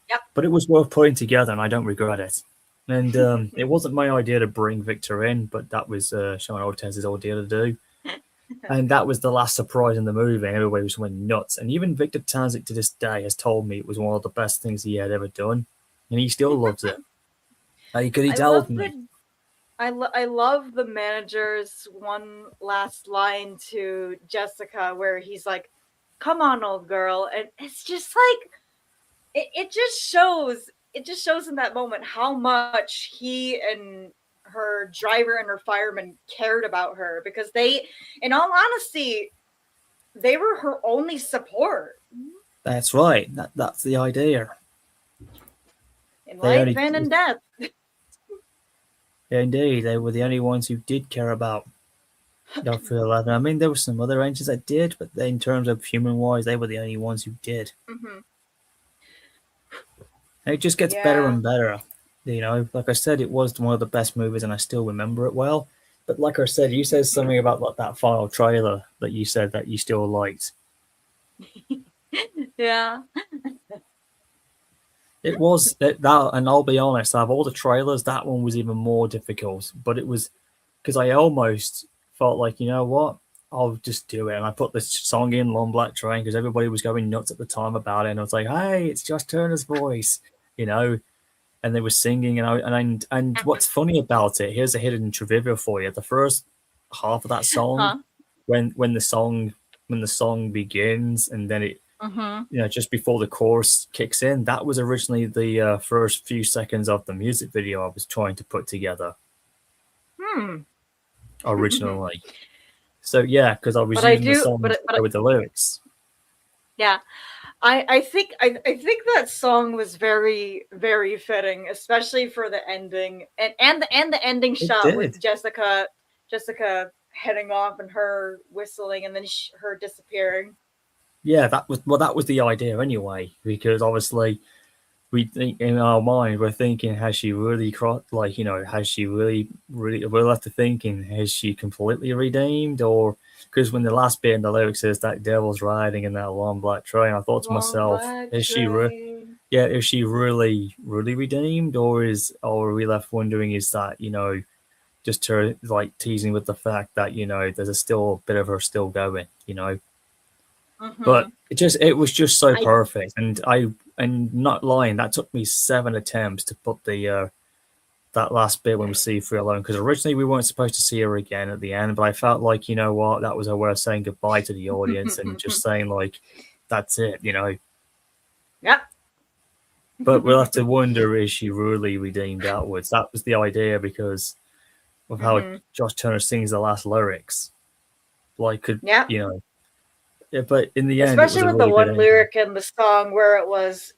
Yep. But it was worth putting together, and I don't regret it. And it wasn't my idea to bring Victor in, but that was Sean Ortez's idea to do. And that was the last surprise in the movie, and everybody just went nuts. And even Victor Tanzik to this day has told me it was one of the best things he had ever done, and he still loves it. He told me. I love the manager's one last line to Jessica where he's like, "Come on, old girl," and it's just like it just shows in that moment how much he and her driver and her fireman cared about her, because they, in all honesty, they were her only support That's right. That's the idea. in They life only- and in death. Indeed, they were the only ones who did care about Delta 11. I mean, there were some other engines that did, but in terms of human-wise, they were the only ones who did. Mm-hmm. And it just gets better Yeah. and better. Like I said, it was one of the best movies, and I still remember it well. But like I said, you said something about like, that final trailer that you said that you still liked. Yeah. It was that, and I'll be honest, out of all the trailers, that one was even more difficult. But it was because I almost felt like, you know what, I'll just do it. And I put this song in, Long Black Train, because everybody was going nuts at the time about it. And I was like, hey, it's Josh Turner's voice, and they were singing. And what's funny about it, here's a hidden trivia for you. The first half of that song, when the song begins, and then it, just before the chorus kicks in, that was originally the first few seconds of the music video I was trying to put together originally. So yeah, because I was But using the song with the lyrics. Yeah, I think that song was very, very fitting, especially for the ending and the ending shot with Jessica heading off and her whistling and then her disappearing. Yeah, that was the idea anyway, because obviously we think in our mind we're thinking, has she really has she really we're left to thinking, has she completely redeemed? Or because when the last bit in the lyrics says that devil's riding in that long black train, I thought to myself, is she really redeemed, or are we left wondering, is that just her like teasing with the fact that there's still a bit of her still going, But it was just so perfect, and not lying, that took me 7 attempts to put the that last bit when we see Free Alone, because originally we weren't supposed to see her again at the end, but I felt like, that was her way of saying goodbye to the audience and just saying like, that's it, Yep. But we'll have to wonder, is she really redeemed outwards? That was the idea, because of how Josh Turner sings the last lyrics. Like, yeah, but in the end, especially with really the one lyric in the song where it was,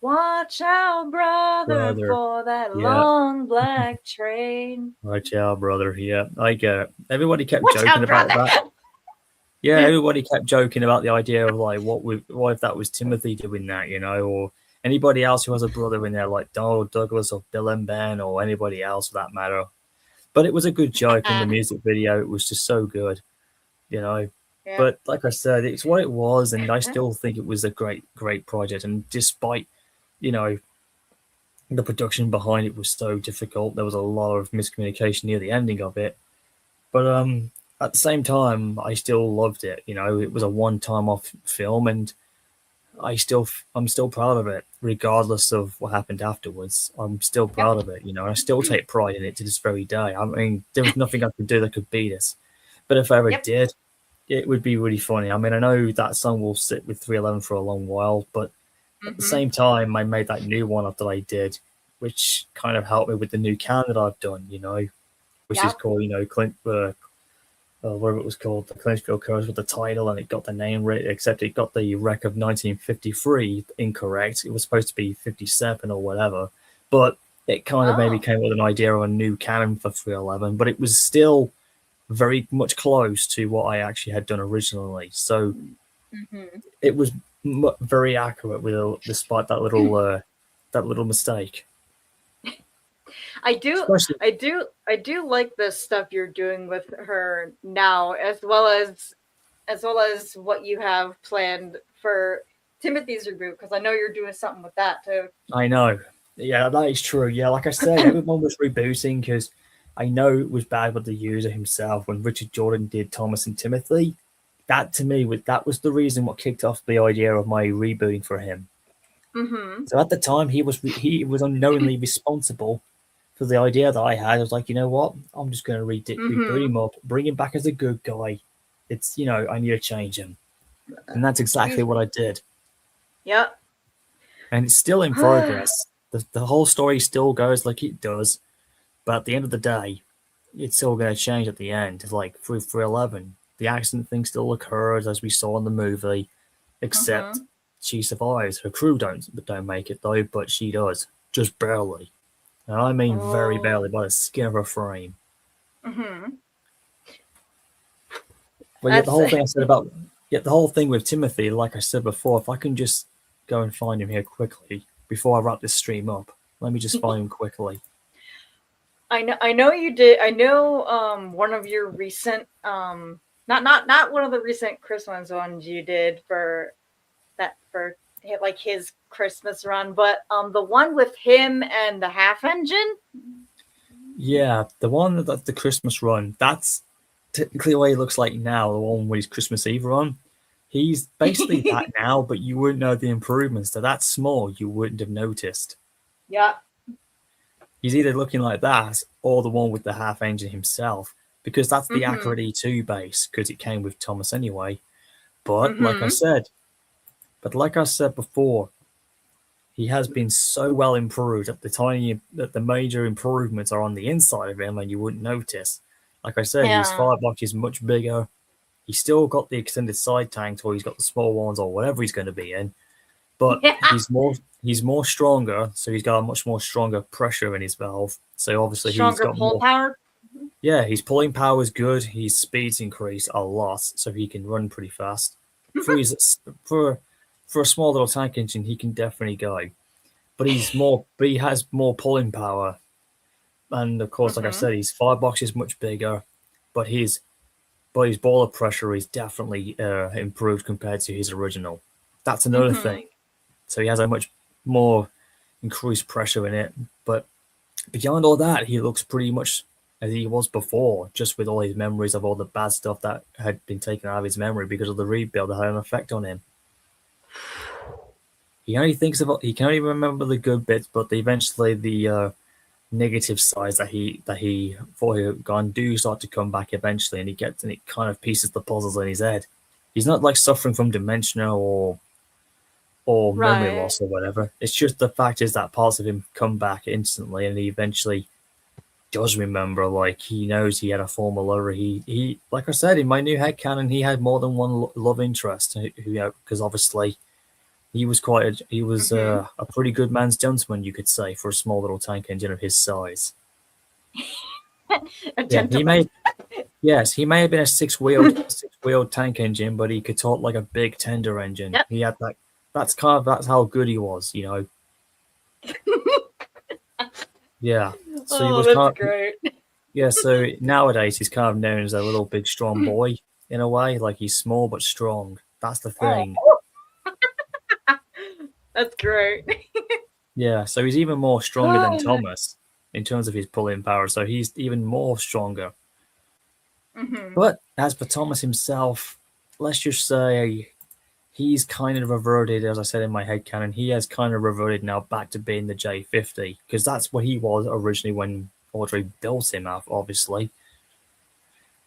"Watch out, brother, for that long black train." Watch out, brother. Yeah, I get it. Everybody kept joking about that. Yeah, everybody kept joking about the idea of like, what if that was Timothy doing that, or anybody else who has a brother in there, like Donald Douglas or Bill and Ben or anybody else for that matter. But it was a good joke in the music video. It was just so good, Yeah. But like I said, it's what it was, and I still think it was a great project. And despite, the production behind it was so difficult, there was a lot of miscommunication near the ending of it. But at the same time, I still loved it. You know, it was a one-time off film, and I'm still proud of it, regardless of what happened afterwards. I'm still proud of it. You know, and I still take pride in it to this very day. I mean, there was nothing I could do that could beat it. But if I ever Yep. did, it would be really funny. I mean, I know that song will sit with 311 for a long while, but at the Mhm. same time, I made that new one up that I did, which kind of helped me with the new can that I've done, you know, which is Yep. called, you know, whatever it was called, the Clinchfield Curse with the title, and it got the name right, except it got the rec of 1953 incorrect. It was supposed to be 57 or whatever, but it kind of maybe Oh. came up with an idea of a new canon for 311, but it was still very much close to what I actually had done originally. So Mhm. it was very accurate despite that little mistake. I do Especially, I do like the stuff you're doing with her now, as well as what you have planned for Timothy's reboot, because I know you're doing something with that too. I know. Yeah, that is true. Yeah, like I said, everyone was rebooting because I know it was bad with the user himself when Richard Jordan did Thomas and Timothy. That to me that was the reason what kicked off the idea of my rebooting for him. Mm-hmm. So at the time, he was unknowingly responsible for the idea that I had. I was like, you know what? I'm just going to reboot him up, bring him back as a good guy. It's, you know, I need to change him, and that's exactly what I did. Yep. And it's still in progress. The whole story still goes like it does, but at the end of the day, it's still going to change at the end. It's like for 11, the accident thing still occurs as we saw in the movie, except she survives. Her crew don't make it though, but she does, just barely. And I mean very Oh. barely, by the skin of her frame. Mm-hmm. But yet the whole That's- thing I said about the whole thing with Timothy, like I said before, if I can just go and find him here quickly before I wrap this stream up, let me just find him quickly. I know you did. I know one of your recent not one of the recent Christmas ones you did for like his Christmas run, but the one with him and the half engine. Yeah, the one that's the Christmas run, that's technically what he looks like now, the one with his Christmas Eve run. He's basically that now, but you wouldn't know the improvements. They're that small, you wouldn't have noticed. Yeah. He's either looking like that or the one with the half engine himself, because that's the accurate E2 base, because it came with Thomas anyway. But like I said before, he has been so well improved that the major improvements are on the inside of him and you wouldn't notice. Like I said, his firebox is much bigger. He's still got the extended side tanks, or he's got the small ones, or whatever he's going to be in. But he's more stronger, so he's got a much more stronger pressure in his valve. So obviously Stronger he's got pull more power. Yeah, his pulling power is good. His speeds increase a lot, so he can run pretty fast. For a small little tank engine, he can definitely go. But he has more pulling power, and of course, like I said, his firebox is much bigger. But his boiler pressure is definitely improved compared to his original. That's another thing. So he has a much more increased pressure in it. But beyond all that, he looks pretty much as he was before, just with all his memories of all the bad stuff that had been taken out of his memory because of the rebuild that had an effect on him. He can only remember the good bits, but eventually the negative sides that he thought he had gone do start to come back eventually, and it kind of pieces the puzzles in his head. He's not like suffering from dementia or memory loss or whatever. It's just the fact is that parts of him come back instantly, and he eventually does remember. Like he knows he had a former lover. He like I said in my new headcanon, he had more than one love interest. Because obviously he was a pretty good man's gentleman, you could say, for a small little tank engine of his size. He may have been a six-wheeled tank engine, but he could talk like a big tender engine. Yep. He had that. That's how good he was, you know. Yeah. So he was that's great. Yeah. So nowadays he's kind of known as a little big strong boy in a way. Like he's small but strong. That's the thing. That's great. Yeah. So he's even more stronger than Thomas in terms of his pulling power. So he's even more stronger. Mhm. But as for Thomas himself, let's just say he's kind of reverted, as I said in my headcanon, he has kind of reverted now back to being the J50, because that's what he was originally when Audrey built him up, obviously.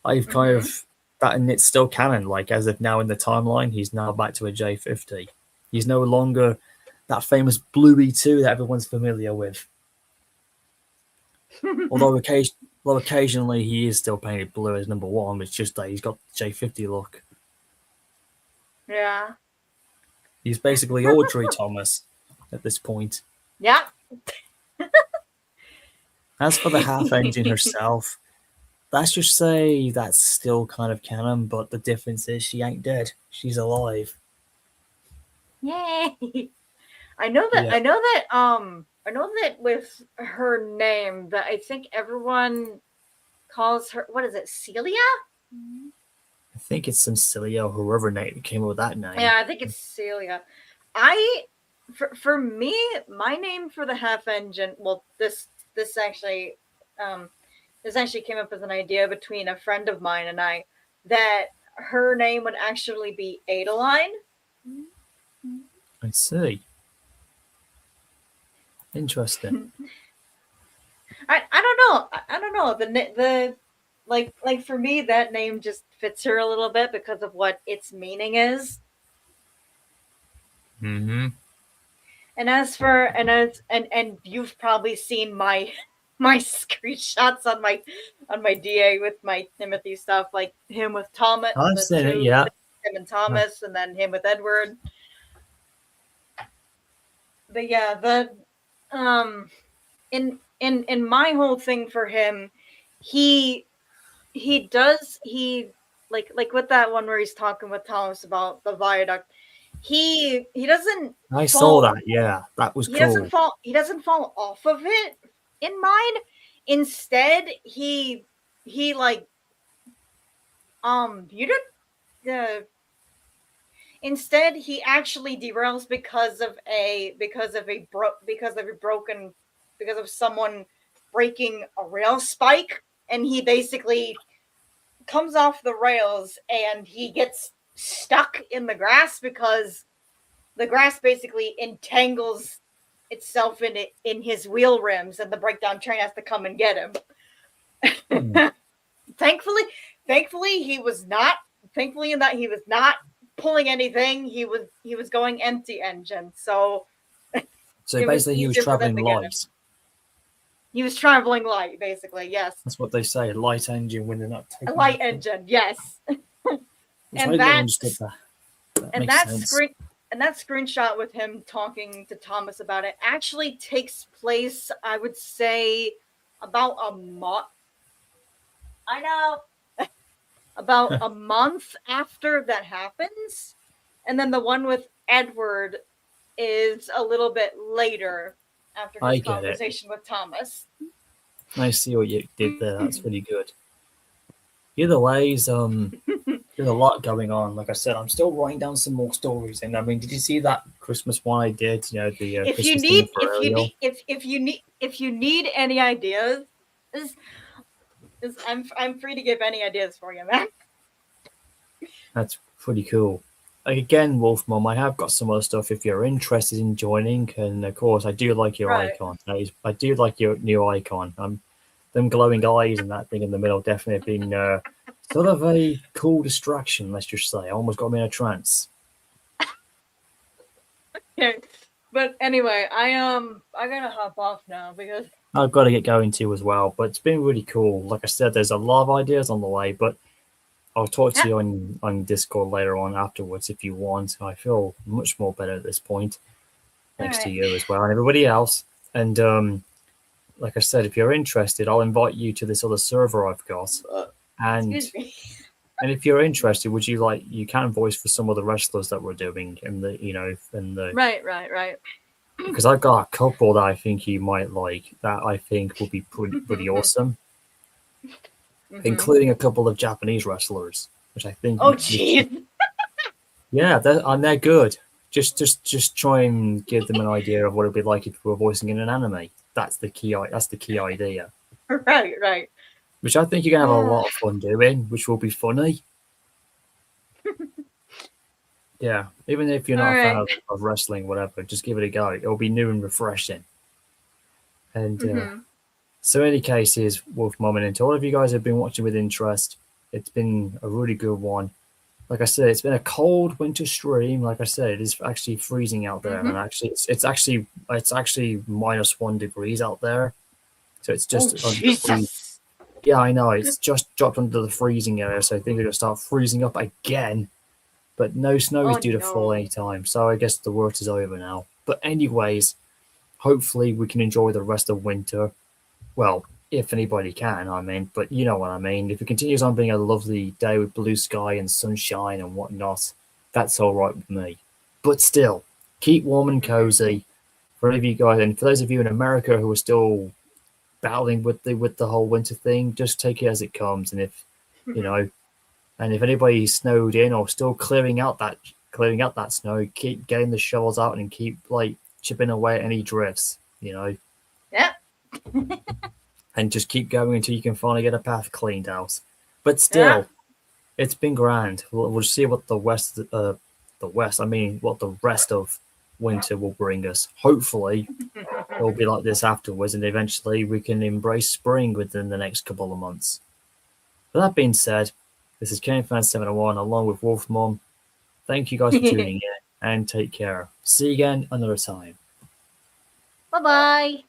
I've kind of that, and it's still canon, like as of now in the timeline, he's now back to a J50. He's no longer that famous Bluey 2 that everyone's familiar with. Although occasionally he is still painted blue as number 1, it's just that he's got the J50 look. Yeah. He's basically Audrey Thomas at this point. Yeah. As for the half engine herself, let's just say that's still kind of canon, but the difference is she ain't dead. She's alive. Yay. I know that Yeah. I know that with her name that I think everyone calls her, what is it, Celia? I think it's Celia or whoever came up with that name. Yeah, I think it's Celia. For me, my name for the half engine, well, this actually came up as an idea between a friend of mine and I, that her name would actually be Adeline. I see. Interesting. I don't know. I don't know. The like for me, that name just fits her a little bit because of what its meaning is. Mm-hmm. And you've probably seen my screenshots on my DA with my Timothy stuff, like him with Thomas. I've seen it, yeah. Him and Thomas, and then him with Edward. But yeah, in my whole thing for him, he like with that one where he's talking with Thomas about the viaduct. He doesn't. I saw that. Yeah, that was He cool. He doesn't fall off of it in mine. Instead, he like instead he actually derails because of someone breaking a rail spike, and he basically comes off the rails and he gets stuck in the grass because the grass basically entangles itself in his wheel rims, and the breakdown train has to come and get him. Thankfully he was not pulling anything. He was going empty engine, so basically he was traveling light. He was traveling light, basically. Yes, that's what they say. Light engine when they're not taking a light engine. Yes. And that screenshot with him talking to Thomas about it actually takes place, I would say, about a month. I know. About a month after that happens. And then the one with Edward is a little bit later after his conversation with Thomas. I see what you did there. That's pretty good. Either ways, there's a lot going on. Like I said, I'm still writing down some more stories. And I mean, did you see that Christmas one I did? You know, the if you need any ideas, I'm free to give any ideas for you, man. That's pretty cool. Again, Wolf Mom, I have got some other stuff if you're interested in joining. And of course, I do like your icon. I do like your new icon. Them glowing eyes and that thing in the middle definitely been sort of a cool distraction, let's just say. I almost got me in a trance. Okay. But anyway, I gotta hop off now because I've got to get going too as well. But it's been really cool. Like I said, there's a lot of ideas on the way, but I'll talk to you on Discord later on afterwards if you want. I feel much more better at this point. Thanks to you as well and everybody else. And like I said, if you're interested, I'll invite you to this other server I've got. And if you're interested, would you like, you can voice for some of the wrestlers that we're doing and right. Because I've got a couple that I think you might like that I think will be pretty awesome. Including a couple of Japanese wrestlers, which I think. Oh, jeez. Yeah, they're good. Just try and give them an idea of what it'd be like if we were voicing in an anime. That's the key idea. Right. which I think you're gonna have a Yeah. lot of fun doing, which will be funny. Yeah, even if you're not a fan Alright. of wrestling, whatever, just give it a go. It'll be new and refreshing. And Mhm. so, in any cases, Wolf Mum, and to all of you guys who've been watching with interest, it's been a really good one. Like I said, it's been a cold winter stream. Like I said, it is actually freezing out there, and actually, it's actually -1 degrees out there. So it's just Oh, under the freeze. Jesus. Yeah, I know. It's just dropped under the freezing area, so things are gonna start freezing up again. But no snow is Oh, due to fall no. anytime, so I guess the worst is over now. But anyways, hopefully we can enjoy the rest of winter. Well, if anybody can, I mean, but you know what I mean. If it continues on being a lovely day with blue sky and sunshine and whatnot, that's all right with me. But still, keep warm and cozy. For any of you guys, and for those of you in America who are still battling with the whole winter thing, just take it as it comes. And if you know, and if anybody's snowed in or still clearing out that snow, keep getting the shovels out and keep like chipping away at any drifts. You know. Yep. And just keep going until you can finally get a path cleaned out. But still, Yeah. it's been grand. We'll see what what the rest of winter will bring us. Hopefully, it'll be like this afterwards, and eventually we can embrace spring within the next couple of months. With that being said, this is KenFan701 along with Wolf Mum. Thank you guys for tuning in, and take care. See you again another time. Bye-bye.